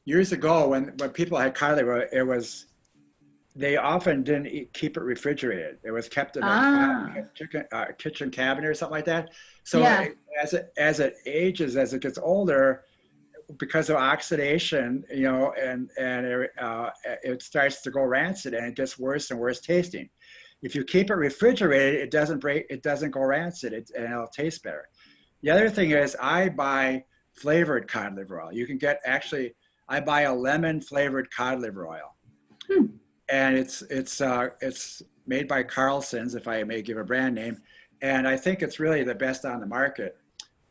[SPEAKER 2] years ago when people had cod liver oil, they often didn't keep it refrigerated. It was kept in a kitchen cabinet or something like that. So as it ages, as it gets older, because of oxidation, and it starts to go rancid, and it gets worse and worse tasting. If you keep it refrigerated, it doesn't go rancid, and it'll taste better. The other thing is, I buy flavored cod liver oil. You can I buy a lemon flavored cod liver oil. And it's made by Carlson's, if I may give a brand name, and I think it's really the best on the market.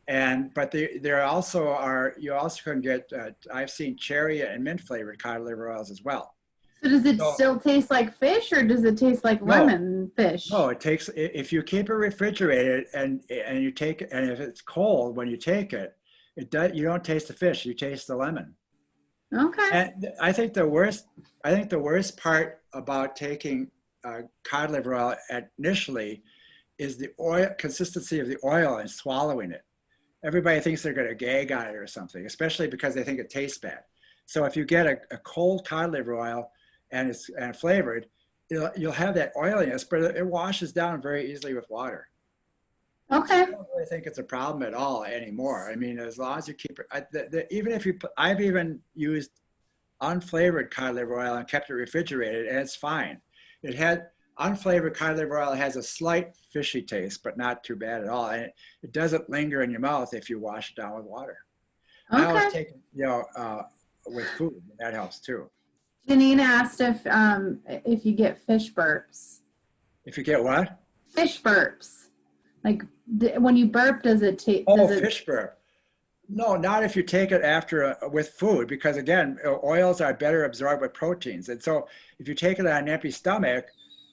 [SPEAKER 2] But there also you also can get, I've seen cherry and mint flavored cod liver oils as well.
[SPEAKER 1] So does it still taste like fish, or does it taste like lemon fish?
[SPEAKER 2] No, if you keep it refrigerated and you take it, and if it's cold when you take it, you don't taste the fish, you taste the lemon.
[SPEAKER 1] Okay.
[SPEAKER 2] And I think the worst part about taking cod liver oil initially is the consistency of the oil and swallowing it. Everybody thinks they're going to gag on it or something, especially because they think it tastes bad. So if you get a cold cod liver oil and it's flavored, you'll have that oiliness, but it washes down very easily with water.
[SPEAKER 1] Okay.
[SPEAKER 2] I don't really think it's a problem at all anymore. I mean, as long as you keep it, even if you put, I've even used unflavored cod liver oil and kept it refrigerated, and it's fine. It had unflavored cod liver oil has a slight fishy taste, but not too bad at all, and it doesn't linger in your mouth if you wash it down with water. I always
[SPEAKER 1] Okay.
[SPEAKER 2] take it, with food, and that helps too.
[SPEAKER 1] Janine asked if you get fish burps.
[SPEAKER 2] If you get what?
[SPEAKER 1] Fish burps. Like when you burp, does it take?
[SPEAKER 2] Oh, fish burp. No, not if you take it after with food, because again, oils are better absorbed with proteins. And so if you take it on an empty stomach,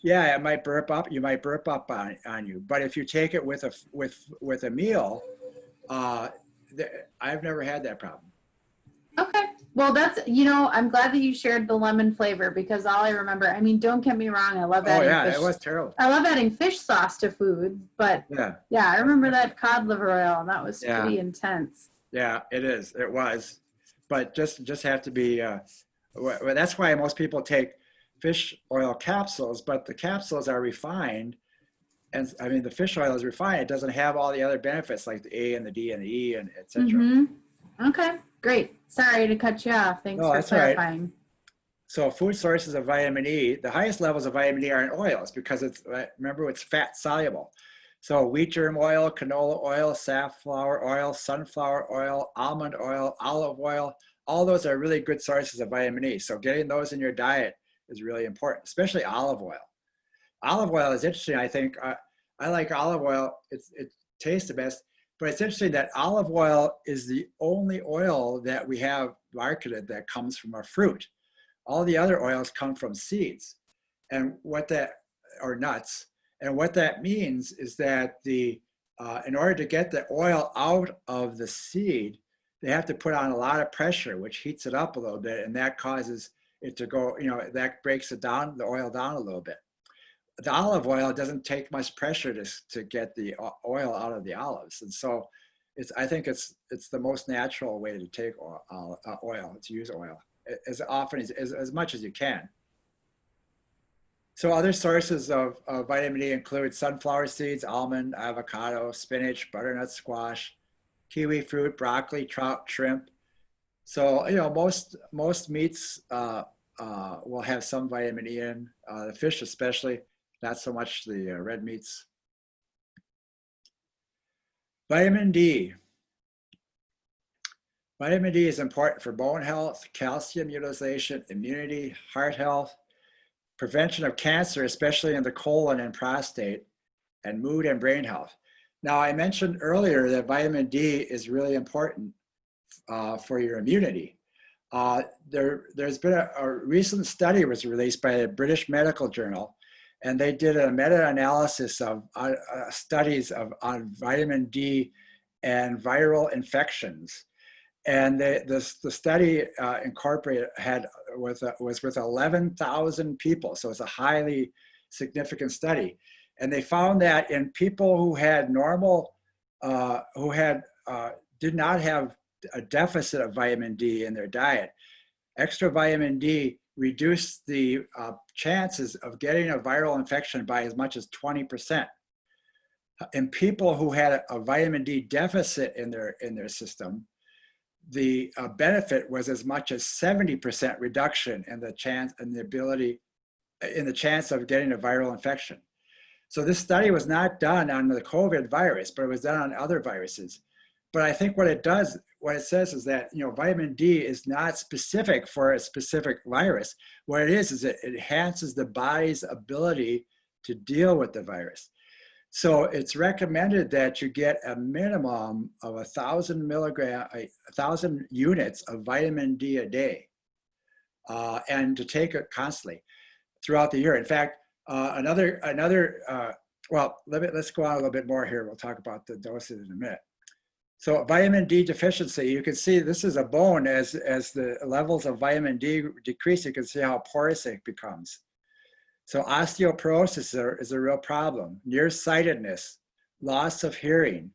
[SPEAKER 2] yeah, it might burp up. You might burp up on you. But if you take it with a meal, I've never had that problem.
[SPEAKER 1] Okay. Well, that's, I'm glad that you shared the lemon flavor because all I remember, I mean, don't get me wrong. I love
[SPEAKER 2] Oh
[SPEAKER 1] adding
[SPEAKER 2] yeah,
[SPEAKER 1] fish.
[SPEAKER 2] it was terrible.
[SPEAKER 1] I love adding fish sauce to food, but
[SPEAKER 2] Yeah,
[SPEAKER 1] I remember that cod liver oil and that was
[SPEAKER 2] Yeah.
[SPEAKER 1] pretty intense.
[SPEAKER 2] Yeah, it is. It was, but just have to be. Well, that's why most people take fish oil capsules, but the capsules are refined, and I mean the fish oil is refined. It doesn't have all the other benefits like the A and the D and the E and etc.
[SPEAKER 1] Mm-hmm. Okay, great. Sorry to cut you off. Thanks for
[SPEAKER 2] That's all right.
[SPEAKER 1] clarifying.
[SPEAKER 2] So food sources of vitamin E, the highest levels of vitamin E are in oils because remember, it's fat soluble. So wheat germ oil, canola oil, safflower oil, sunflower oil, almond oil, olive oil, all those are really good sources of vitamin E. So getting those in your diet is really important, especially olive oil. Olive oil is interesting, I think. I like olive oil. It tastes the best, but it's interesting that olive oil is the only oil that we have marketed that comes from a fruit. All the other oils come from seeds and or nuts. And what that means is that in order to get the oil out of the seed, they have to put on a lot of pressure, which heats it up a little bit. And that causes it to go, that breaks it down, the oil down a little bit. The olive oil doesn't take much pressure to get the oil out of the olives. And so I think it's the most natural way to take oil, to use oil as often as much as you can. So other sources of vitamin E include sunflower seeds, almond, avocado, spinach, butternut squash, kiwi fruit, broccoli, trout, shrimp. So most meats will have some vitamin E in, the fish especially, not so much the red meats. Vitamin D. Vitamin D is important for bone health, calcium utilization, immunity, heart health, prevention of cancer, especially in the colon and prostate, and mood and brain health. Now, I mentioned earlier that vitamin D is really important for your immunity. There's been a recent study was released by the British Medical Journal, and they did a meta-analysis of studies on vitamin D and viral infections. And the study was with 11,000 people, so it's a highly significant study. And they found that in people who had did not have a deficit of vitamin D in their diet, extra vitamin D reduced the chances of getting a viral infection by as much as 20%. In people who had a vitamin D deficit in their system, the benefit was as much as 70% reduction in the chance of getting a viral infection. So this study was not done on the COVID virus, but it was done on other viruses. But I think what it says is that vitamin D is not specific for a specific virus. What it is it enhances the body's ability to deal with the virus. So it's recommended that you get a minimum of 1,000 units of vitamin D a day, and to take it constantly throughout the year. In fact, well, let's go on a little bit more here. We'll talk about the doses in a minute. So vitamin D deficiency, you can see this is a bone. As the levels of vitamin D decrease, you can see how porous it becomes. So osteoporosis is a real problem. Nearsightedness, loss of hearing,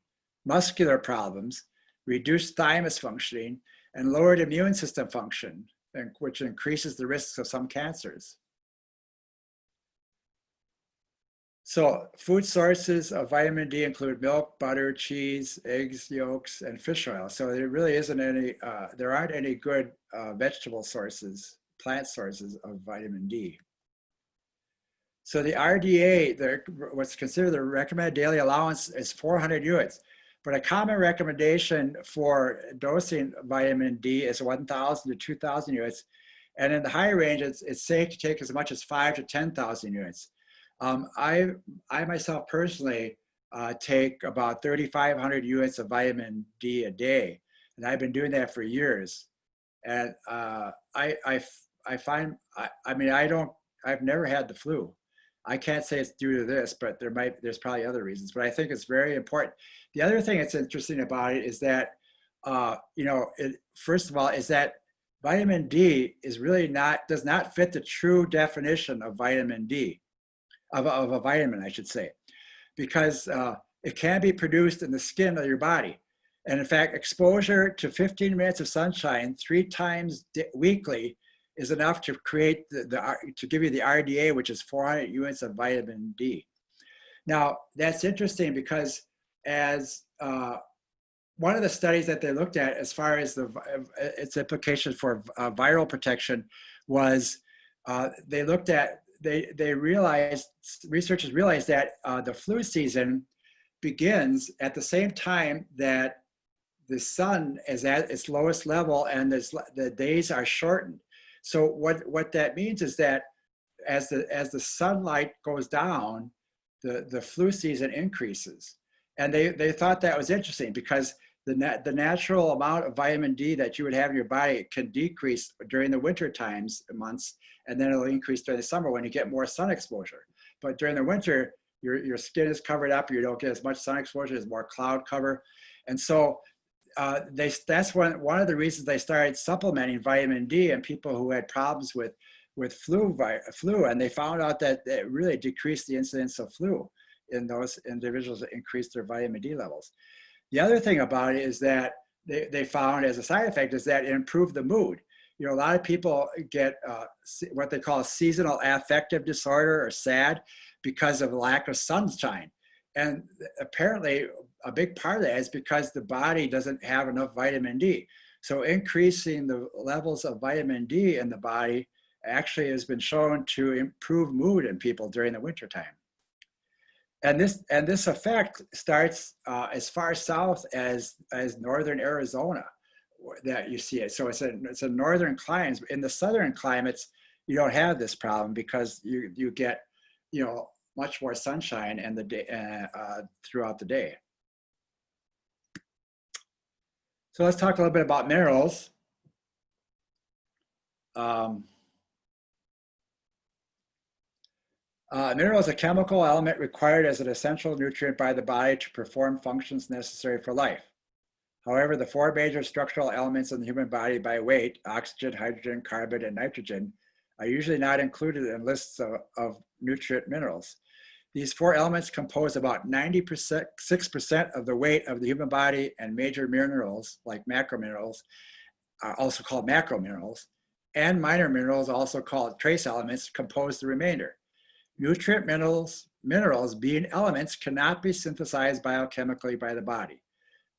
[SPEAKER 2] muscular problems, reduced thymus functioning, and lowered immune system function, which increases the risks of some cancers. So food sources of vitamin D include milk, butter, cheese, eggs, yolks, and fish oil. So there really isn't any, there aren't any good vegetable sources, plant sources of vitamin D. So the RDA, what's considered the recommended daily allowance is 400 units. But a common recommendation for dosing vitamin D is 1,000 to 2,000 units. And in the high range, it's safe to take as much as 5,000 to 10,000 units. I myself personally take about 3,500 units of vitamin D a day, and I've been doing that for years. And I find, I mean, I've never had the flu. I can't say it's due to this, but there's probably other reasons, but I think it's very important. The other thing that's interesting about it is that, first of all, is that vitamin D is really does not fit the true definition of vitamin D, of a vitamin, I should say, because it can be produced in the skin of your body. And in fact, exposure to 15 minutes of sunshine 3 times weekly is enough to create to give you the RDA, which is 400 units of vitamin D. Now, that's interesting because as one of the studies that they looked at as far as its implications for viral protection was they realized, researchers realized that the flu season begins at the same time that the sun is at its lowest level and the days are shortened. So what that means is that as the sunlight goes down, the flu season increases. And they thought that was interesting because the natural amount of vitamin D that you would have in your body can decrease during the winter months, and then it'll increase during the summer when you get more sun exposure. But during the winter, your skin is covered up, you don't get as much sun exposure, there's more cloud cover. And so that's one of the reasons they started supplementing vitamin D in people who had problems with flu, and they found out that it really decreased the incidence of flu in those individuals that increased their vitamin D levels. The other thing about it is that they found as a side effect is that it improved the mood. You know, a lot of people get what they call seasonal affective disorder, or SAD, because of lack of sunshine. And apparently a big part of that is because the body doesn't have enough vitamin D. So increasing the levels of vitamin D in the body actually has been shown to improve mood in people during the wintertime. And this effect starts as far south as northern Arizona, that you see it. So it's a northern climes. In the southern climates, you don't have this problem because you get, much more sunshine and the day throughout the day. So let's talk a little bit about minerals. Mineral is a chemical element required as an essential nutrient by the body to perform functions necessary for life. However, the 4 major structural elements in the human body by weight, oxygen, hydrogen, carbon, and nitrogen, are usually not included in lists of nutrient minerals. These 4 elements compose about 96% of the weight of the human body, and major minerals, like macrominerals, are also called macrominerals, and minor minerals, also called trace elements, compose the remainder. Nutrient minerals being elements cannot be synthesized biochemically by the body.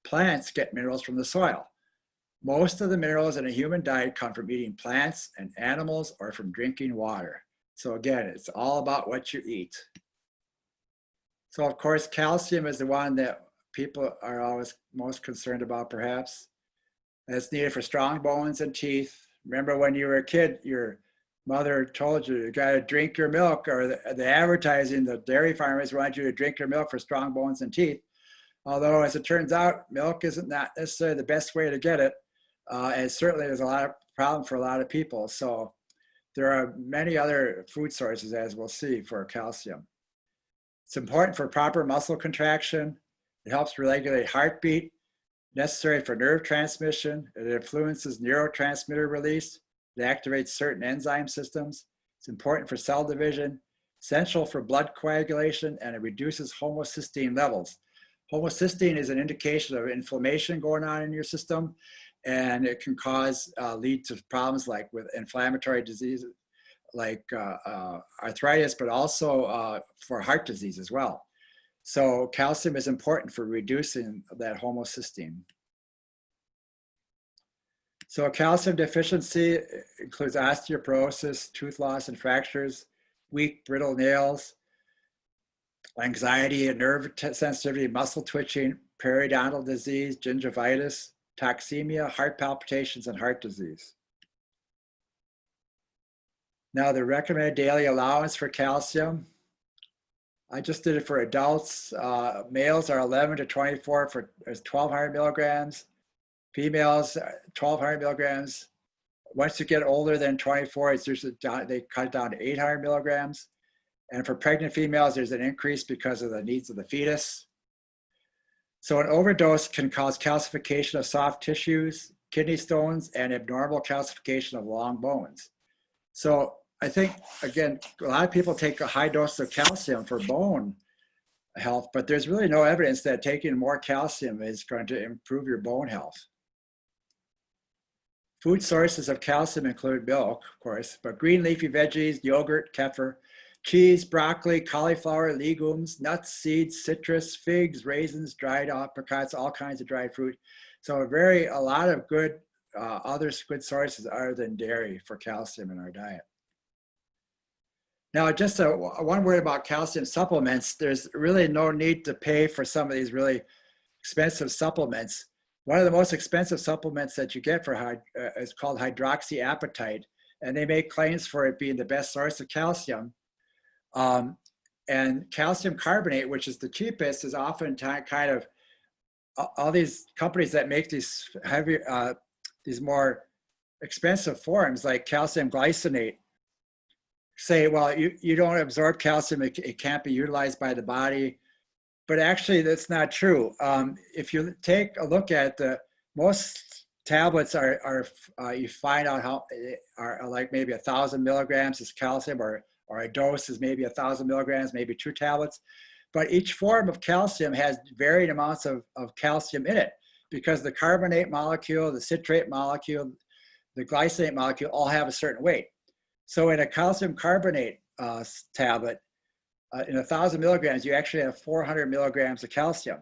[SPEAKER 2] Plants get minerals from the soil. Most of the minerals in a human diet come from eating plants and animals or from drinking water. So again, it's all about what you eat. So of course, calcium is the one that people are always most concerned about, perhaps. And it's needed for strong bones and teeth. Remember when you were a kid, your mother told you got to drink your milk, or the advertising, the dairy farmers want you to drink your milk for strong bones and teeth. Although, as it turns out, milk isn't not necessarily the best way to get it. And certainly there's a lot of problem for a lot of people. So there are many other food sources, as we'll see, for calcium. It's important for proper muscle contraction. It helps regulate heartbeat, necessary for nerve transmission. It influences neurotransmitter release. It activates certain enzyme systems. It's important for cell division, essential for blood coagulation, and it reduces homocysteine levels. Homocysteine is an indication of inflammation going on in your system, and it can lead to problems like with inflammatory diseases, arthritis, but also for heart disease as well. So calcium is important for reducing that homocysteine. So a calcium deficiency includes osteoporosis, tooth loss and fractures, weak, brittle nails, anxiety and nerve sensitivity, muscle twitching, periodontal disease, gingivitis, toxemia, heart palpitations, and heart disease. Now the recommended daily allowance for calcium, I just did it for adults. Males are 11 to 24 for 1,200 milligrams. Females, 1,200 milligrams. Once you get older than 24, it's usually they cut it down to 800 milligrams. And for pregnant females, there's an increase because of the needs of the fetus. So an overdose can cause calcification of soft tissues, kidney stones, and abnormal calcification of long bones. So I think, again, a lot of people take a high dose of calcium for bone health, but there's really no evidence that taking more calcium is going to improve your bone health. Food sources of calcium include milk, of course, but green leafy veggies, yogurt, kefir, cheese, broccoli, cauliflower, legumes, nuts, seeds, citrus, figs, raisins, dried apricots, all kinds of dried fruit. So a lot of good other good sources other than dairy for calcium in our diet. Now, just one word about calcium supplements. There's really no need to pay for some of these really expensive supplements. One of the most expensive supplements that you get for is called hydroxyapatite, and they make claims for it being the best source of calcium. And calcium carbonate, which is the cheapest, is often kind of all these companies that make these heavy, these more expensive forms like calcium glycinate say, well, you don't absorb calcium, it can't be utilized by the body. But actually, that's not true. If you take a look at most tablets you find out how are like maybe 1,000 milligrams is calcium, or a dose is maybe 1,000 milligrams, maybe 2 tablets. But each form of calcium has varying amounts of calcium in it, because the carbonate molecule, the citrate molecule, the glycinate molecule all have a certain weight. So in a calcium carbonate tablet, in 1,000 milligrams, you actually have 400 milligrams of calcium.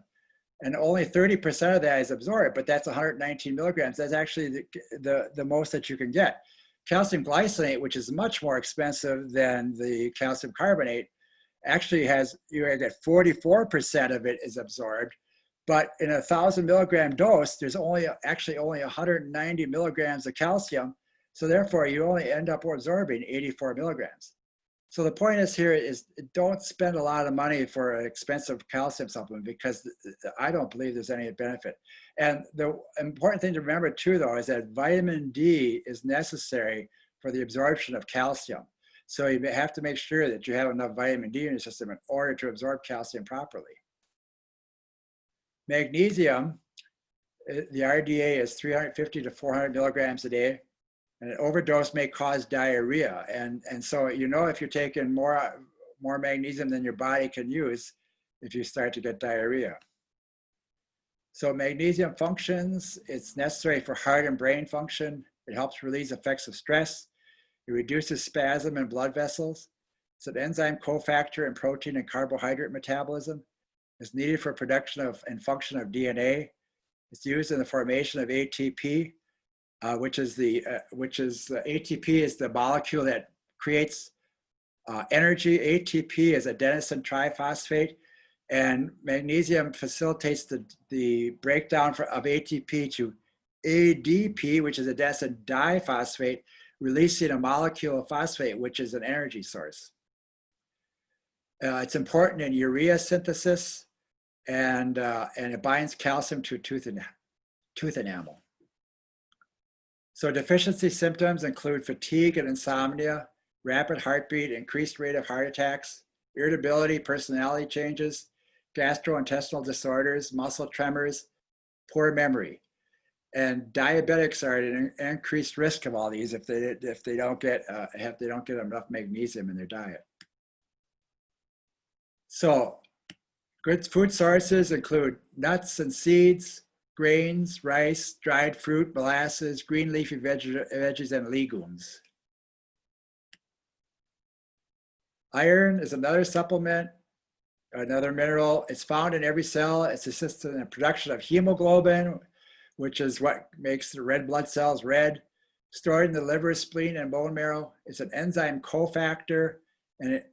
[SPEAKER 2] And only 30% of that is absorbed, but that's 119 milligrams. That's actually the most that you can get. Calcium glycinate, which is much more expensive than the calcium carbonate, actually you get 44% of it is absorbed. But in a 1,000 milligram dose, there's actually only 190 milligrams of calcium. So therefore, you only end up absorbing 84 milligrams. So the point is don't spend a lot of money for an expensive calcium supplement, because I don't believe there's any benefit. And the important thing to remember too, though, is that vitamin D is necessary for the absorption of calcium. So you have to make sure that you have enough vitamin D in your system in order to absorb calcium properly. Magnesium, the RDA is 350 to 400 milligrams a day. And an overdose may cause diarrhea. And so, if you're taking more magnesium than your body can use, if you start to get diarrhea. So magnesium functions, it's necessary for heart and brain function. It helps release effects of stress. It reduces spasm in blood vessels. It's an enzyme cofactor in protein and carbohydrate metabolism. It's needed for production of and function of DNA. It's used in the formation of ATP. Which is ATP is the molecule that creates energy. ATP is adenosine triphosphate, and magnesium facilitates the breakdown of ATP to ADP, which is adenosine diphosphate, releasing a molecule of phosphate, which is an energy source. It's important in urea synthesis, and it binds calcium to tooth enamel. So deficiency symptoms include fatigue and insomnia, rapid heartbeat, increased rate of heart attacks, irritability, personality changes, gastrointestinal disorders, muscle tremors, poor memory. And diabetics are at an increased risk of all these if they don't get enough magnesium in their diet. So good food sources include nuts and seeds, grains, rice, dried fruit, molasses, green leafy veggies, and legumes. Iron is another supplement, another mineral. It's found in every cell. It's assisted in the production of hemoglobin, which is what makes the red blood cells red, stored in the liver, spleen, and bone marrow. It's an enzyme cofactor,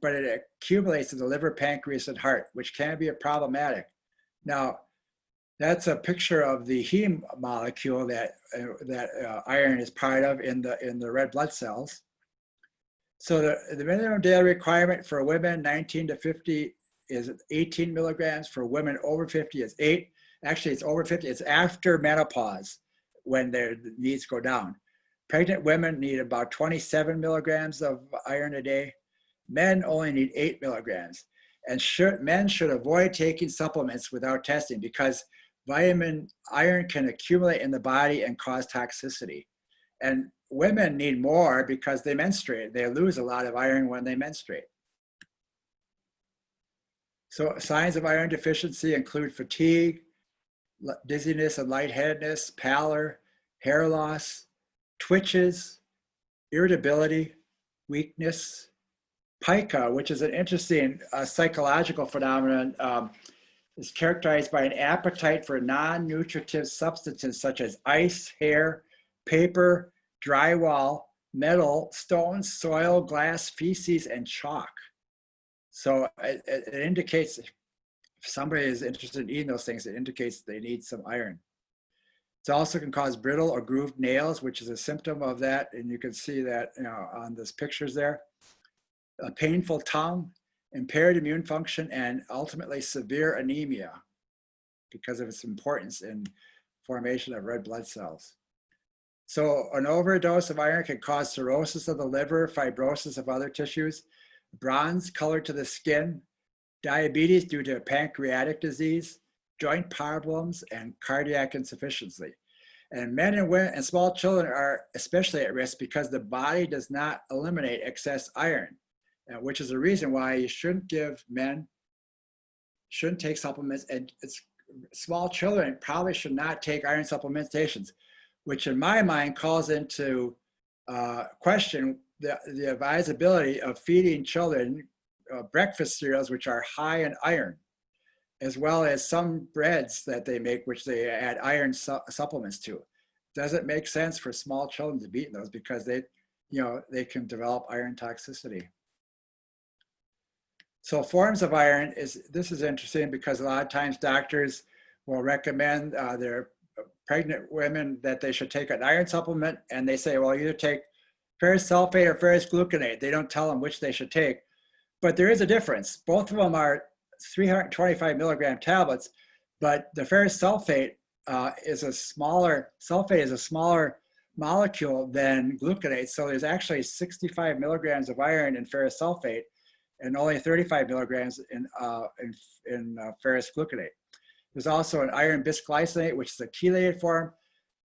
[SPEAKER 2] but it accumulates in the liver, pancreas, and heart, which can be problematic. Now, that's a picture of the heme molecule that iron is part of in the red blood cells. So the minimum daily requirement for women 19 to 50 is 18 milligrams. For women over 50 is 8. Actually, it's over 50. It's after menopause when their needs go down. Pregnant women need about 27 milligrams of iron a day. Men only need 8 milligrams. And men should avoid taking supplements without testing because iron can accumulate in the body and cause toxicity. And women need more because they menstruate. They lose a lot of iron when they menstruate. So signs of iron deficiency include fatigue, dizziness and lightheadedness, pallor, hair loss, twitches, irritability, weakness. Pica, which is an interesting psychological phenomenon, is characterized by an appetite for non-nutritive substances such as ice, hair, paper, drywall, metal, stones, soil, glass, feces, and chalk. So it indicates if somebody is interested in eating those things, it indicates they need some iron. It also can cause brittle or grooved nails, which is a symptom of that. And you can see that on these pictures there. A painful tongue, impaired immune function, and ultimately severe anemia because of its importance in formation of red blood cells. So an overdose of iron can cause cirrhosis of the liver, fibrosis of other tissues, bronze color to the skin, diabetes due to pancreatic disease, joint problems, and cardiac insufficiency. And men and women and small children are especially at risk because the body does not eliminate excess iron, which is the reason why you shouldn't take supplements, and small children probably should not take iron supplementations, which in my mind calls into question the advisability of feeding children breakfast cereals, which are high in iron, as well as some breads that they make, which they add iron supplements to. Doesn't make sense for small children to be eating those because they can develop iron toxicity. So forms of iron this is interesting because a lot of times doctors will recommend their pregnant women that they should take an iron supplement, and they say, well, either take ferrous sulfate or ferrous gluconate. They don't tell them which they should take, but there is a difference. Both of them are 325 milligram tablets, but the ferrous sulfate is a smaller molecule than gluconate. So there's actually 65 milligrams of iron in ferrous sulfate and only 35 milligrams in ferrous gluconate. There's also an iron bisglycinate, which is a chelated form,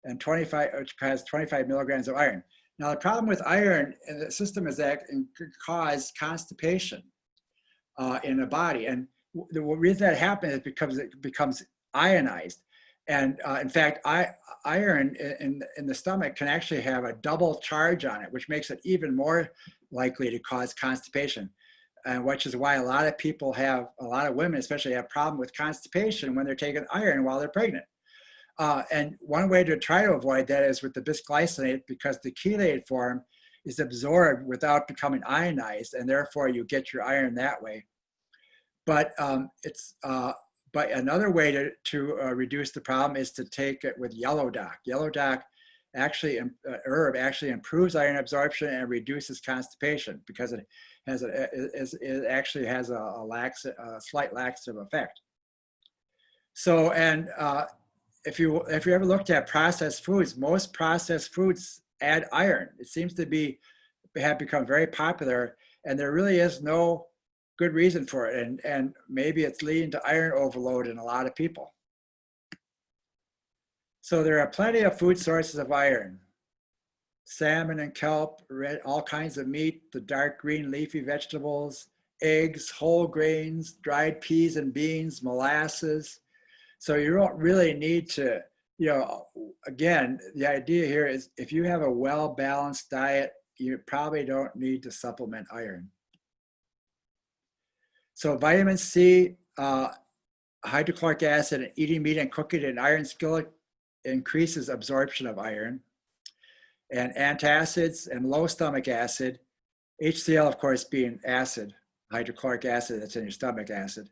[SPEAKER 2] and which has 25 milligrams of iron. Now, the problem with iron in the system is that it can cause constipation in the body. And the reason that happens is because it becomes ionized. And in fact, iron in the stomach can actually have a double charge on it, which makes it even more likely to cause constipation. And which is why a lot of women especially have problem with constipation when they're taking iron while they're pregnant. And one way to try to avoid that is with the bisglycinate, because the chelated form is absorbed without becoming ionized, and therefore you get your iron that way. But but another way to reduce the problem is to take it with yellow dock. Yellow dock herb actually improves iron absorption and reduces constipation because it actually has a slight laxative effect. So, and if you ever looked at processed foods, most processed foods add iron. It seems to have become very popular, and there really is no good reason for it. And maybe it's leading to iron overload in a lot of people. So there are plenty of food sources of iron. Salmon and kelp, all kinds of meat, the dark green leafy vegetables, eggs, whole grains, dried peas and beans, molasses. So you don't really need to, again, the idea here is if you have a well-balanced diet, you probably don't need to supplement iron. So vitamin C, hydrochloric acid, and eating meat and cooking in iron skillet increases absorption of iron. And antacids and low stomach acid, HCl, of course, being acid, hydrochloric acid that's in your stomach acid.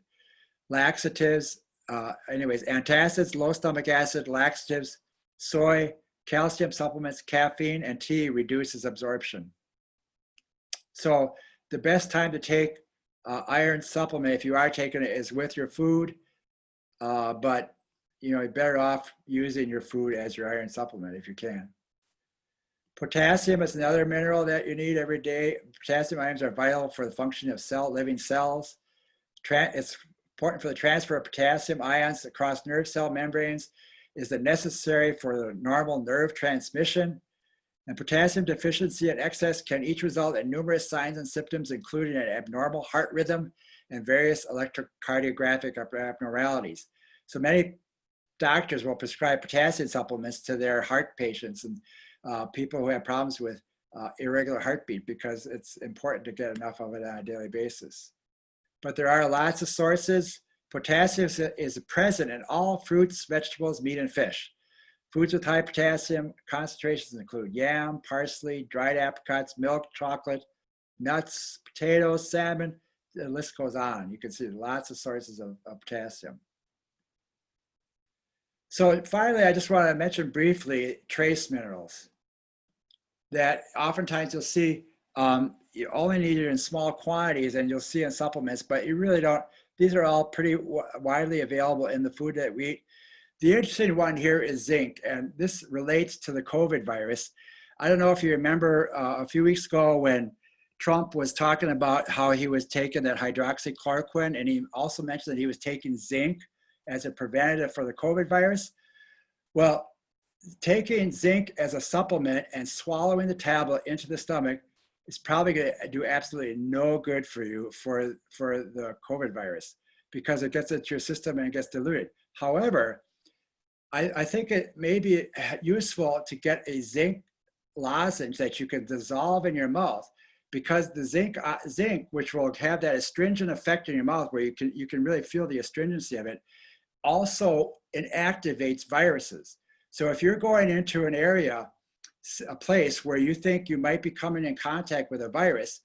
[SPEAKER 2] Laxatives, antacids, low stomach acid, laxatives, soy, calcium supplements, caffeine, and tea reduces absorption. So the best time to take iron supplement, if you are taking it, is with your food, but you're better off using your food as your iron supplement if you can. Potassium is another mineral that you need every day. Potassium ions are vital for the function of living cells. It's important for the transfer of potassium ions across nerve cell membranes. Is necessary for the normal nerve transmission. And potassium deficiency and excess can each result in numerous signs and symptoms, including an abnormal heart rhythm and various electrocardiographic abnormalities. So many doctors will prescribe potassium supplements to their heart patients and people who have problems with irregular heartbeat, because it's important to get enough of it on a daily basis. But there are lots of sources. Potassium is present in all fruits, vegetables, meat, and fish. Foods with high potassium concentrations include yam, parsley, dried apricots, milk, chocolate, nuts, potatoes, salmon. The list goes on. You can see lots of sources of potassium. So finally, I just want to mention briefly trace minerals that oftentimes you'll see you only need it in small quantities, and you'll see in supplements, but you really don't. These are all pretty widely available in the food that we eat. The interesting one here is zinc, and this relates to the COVID virus. I don't know if you remember a few weeks ago when Trump was talking about how he was taking that hydroxychloroquine, and he also mentioned that he was taking zinc as a preventative for the COVID virus. Well, taking zinc as a supplement and swallowing the tablet into the stomach is probably going to do absolutely no good for you for the COVID virus, because it gets into your system and it gets diluted. However, I think it may be useful to get a zinc lozenge that you can dissolve in your mouth, because the zinc, which will have that astringent effect in your mouth where you can really feel the astringency of it, also inactivates viruses. So if you're going into an area, a place where you think you might be coming in contact with a virus,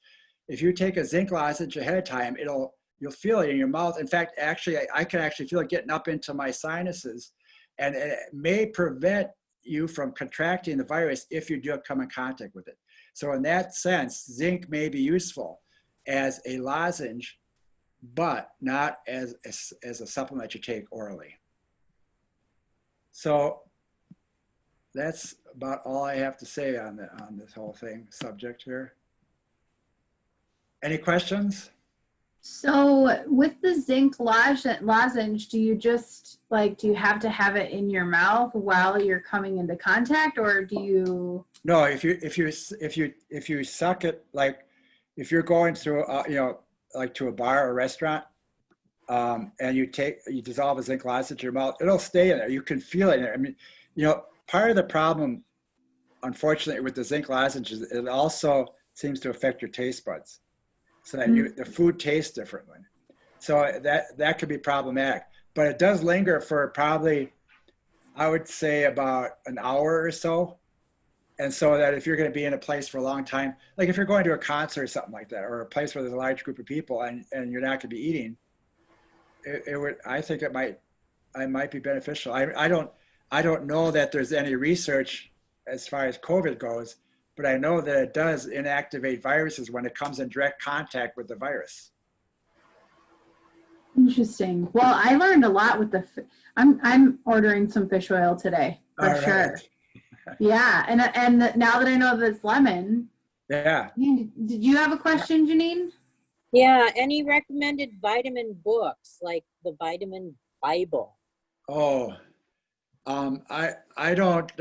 [SPEAKER 2] if you take a zinc lozenge ahead of time, you'll feel it in your mouth. In fact, actually, I can actually feel it getting up into my sinuses, and it may prevent you from contracting the virus if you do come in contact with it. So in that sense, zinc may be useful as a lozenge, but not as a supplement you take orally. So that's about all I have to say on this whole subject here. Any questions?
[SPEAKER 1] So with the zinc lozenge, do you have to have it in your mouth while you're coming into contact, or do you?
[SPEAKER 2] No, if you suck it, like if you're going through like to a bar or restaurant, and you dissolve a zinc lozenge in your mouth, it'll stay in there. You can feel it in there. I mean, part of the problem, unfortunately, with the zinc lozenge is it also seems to affect your taste buds, so that the food tastes differently. So that could be problematic. But it does linger for probably, I would say, about an hour or so. And so that if you're going to be in a place for a long time, like if you're going to a concert or something like that, or a place where there's a large group of people and you're not going to be eating, I think it might be beneficial. I don't know that there's any research as far as COVID goes, but I know that it does inactivate viruses when it comes in direct contact with the virus.
[SPEAKER 1] Interesting. Well, I learned a lot with I'm ordering some fish oil today for sure. Yeah, and now that I know that it's lemon.
[SPEAKER 2] Yeah.
[SPEAKER 1] Did you have a question, Janine?
[SPEAKER 3] Yeah, any recommended vitamin books, like the Vitamin Bible?
[SPEAKER 2] Oh, I don't,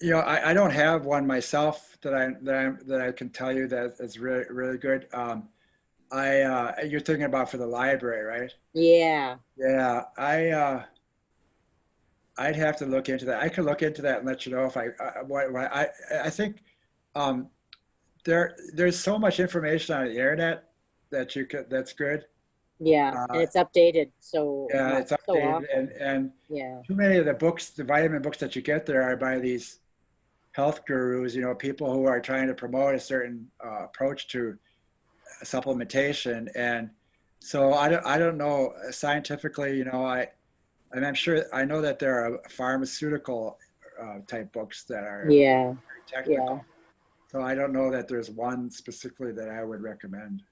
[SPEAKER 2] I don't have one myself that I can tell you that is really, really good. You're thinking about for the library, right?
[SPEAKER 3] Yeah.
[SPEAKER 2] Yeah, I'd have to look into that. I could look into that and let you know if I think there's so much information on the internet that you could, that's good.
[SPEAKER 3] Yeah, and it's updated, so
[SPEAKER 2] Yeah, it's
[SPEAKER 3] so
[SPEAKER 2] updated,
[SPEAKER 3] often.
[SPEAKER 2] and
[SPEAKER 3] Yeah,
[SPEAKER 2] too many of the books, the vitamin books that you get there are by these health gurus, you know, people who are trying to promote a certain approach to supplementation. And so I don't know scientifically, you know, and I'm sure, I know that there are pharmaceutical type books that are
[SPEAKER 3] yeah,
[SPEAKER 2] very
[SPEAKER 3] yeah.
[SPEAKER 2] technical. So I don't know that there's one specifically that I would recommend.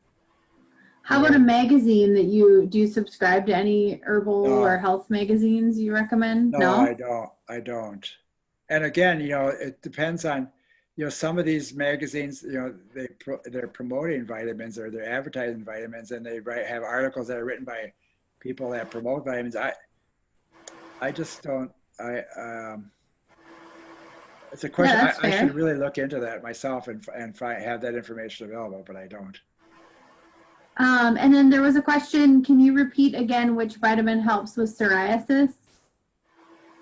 [SPEAKER 1] How about a magazine that do you subscribe to any herbal or
[SPEAKER 2] No,
[SPEAKER 1] health magazines you recommend?
[SPEAKER 2] no,
[SPEAKER 1] No?
[SPEAKER 2] I don't. And again, you know, it depends on, you know, some of these magazines, you know, they're promoting vitamins or they're advertising vitamins, and they have articles that are written by people that promote vitamins. I just don't, it's a
[SPEAKER 1] Yeah,
[SPEAKER 2] question,
[SPEAKER 1] that's
[SPEAKER 2] I should
[SPEAKER 1] fair.
[SPEAKER 2] really look into that myself and have that information available, but I don't.
[SPEAKER 1] And then there was a question, can you repeat again which vitamin helps with psoriasis?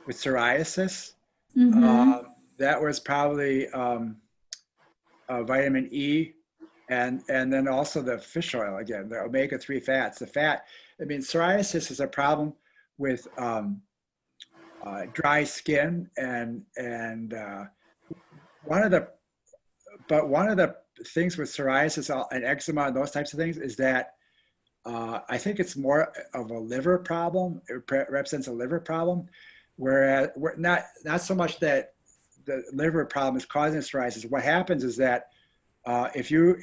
[SPEAKER 2] With psoriasis,
[SPEAKER 1] Mm-hmm.
[SPEAKER 2] that was probably vitamin E, and then also the fish oil, again, the omega-3 fats. The fat, I mean, psoriasis is a problem with dry skin, and one of the things with psoriasis and eczema and those types of things is that I think it's more of a liver problem. It represents a liver problem, whereas not so much that the liver problem is causing psoriasis. What happens is that if your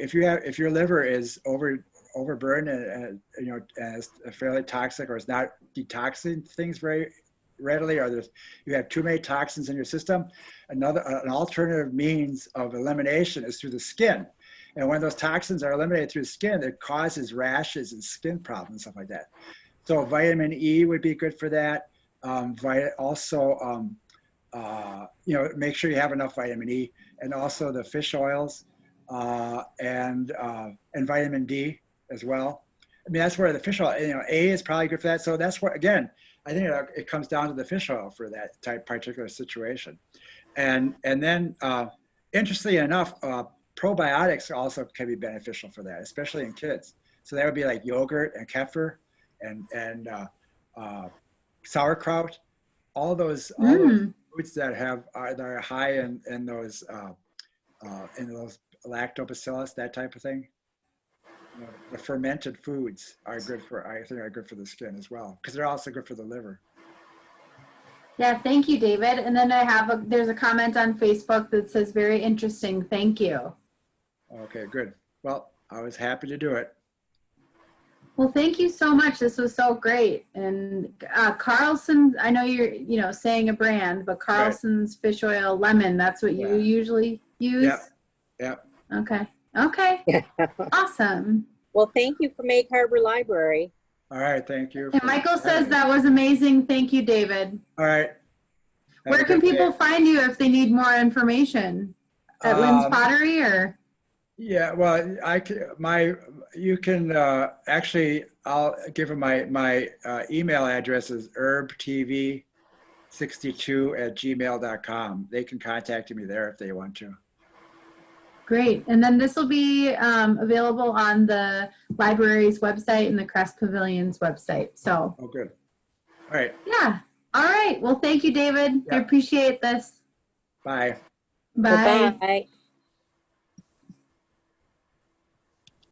[SPEAKER 2] liver is overburdened and you know, and it's fairly toxic, or it's not detoxing things very readily, or you have too many toxins in your system, an alternative means of elimination is through the skin. And when those toxins are eliminated through the skin, it causes rashes and skin problems, stuff like that. So vitamin E would be good for that. Also, you know, make sure you have enough vitamin E, and also the fish oils, and vitamin D as well. I mean, that's where the fish oil, you know, A is probably good for that. So that's where, again, I think it comes down to the fish oil for that particular situation. And then, interestingly enough, probiotics also can be beneficial for that, especially in kids. So that would be like yogurt and kefir and sauerkraut, all those foods that are high in those lactobacillus, that type of thing. You know, the fermented foods are good for, I think, are good for the skin as well, because they're also good for the liver.
[SPEAKER 1] Yeah, thank you, David. And then there's a comment on Facebook that says, very interesting, thank you.
[SPEAKER 2] Okay, good. Well, I was happy to do it.
[SPEAKER 1] Well, thank you so much. This was so great. And Carlson, I know you're saying a brand, but Carlson's fish oil lemon, that's what you usually use?
[SPEAKER 2] Yep. Yep.
[SPEAKER 1] Okay. Okay. Awesome.
[SPEAKER 3] Well, thank you for Egg Harbor Library.
[SPEAKER 2] All right, thank you.
[SPEAKER 1] And Michael says that was amazing. Thank you, David.
[SPEAKER 2] All right.
[SPEAKER 1] Where can people find you if they need more information? At Lynn's Pottery, or? Yeah,
[SPEAKER 2] well, you can actually, I'll give them my email address is herbtv62@gmail.com. They can contact me there if they want to.
[SPEAKER 1] Great. And then this will be available on the library's website and the Crest Pavilion's website. So.
[SPEAKER 2] Oh, good. All right.
[SPEAKER 1] Yeah. All right. Well, thank you, David.
[SPEAKER 2] Yeah.
[SPEAKER 1] I appreciate this.
[SPEAKER 2] Bye.
[SPEAKER 1] Bye.
[SPEAKER 3] Bye.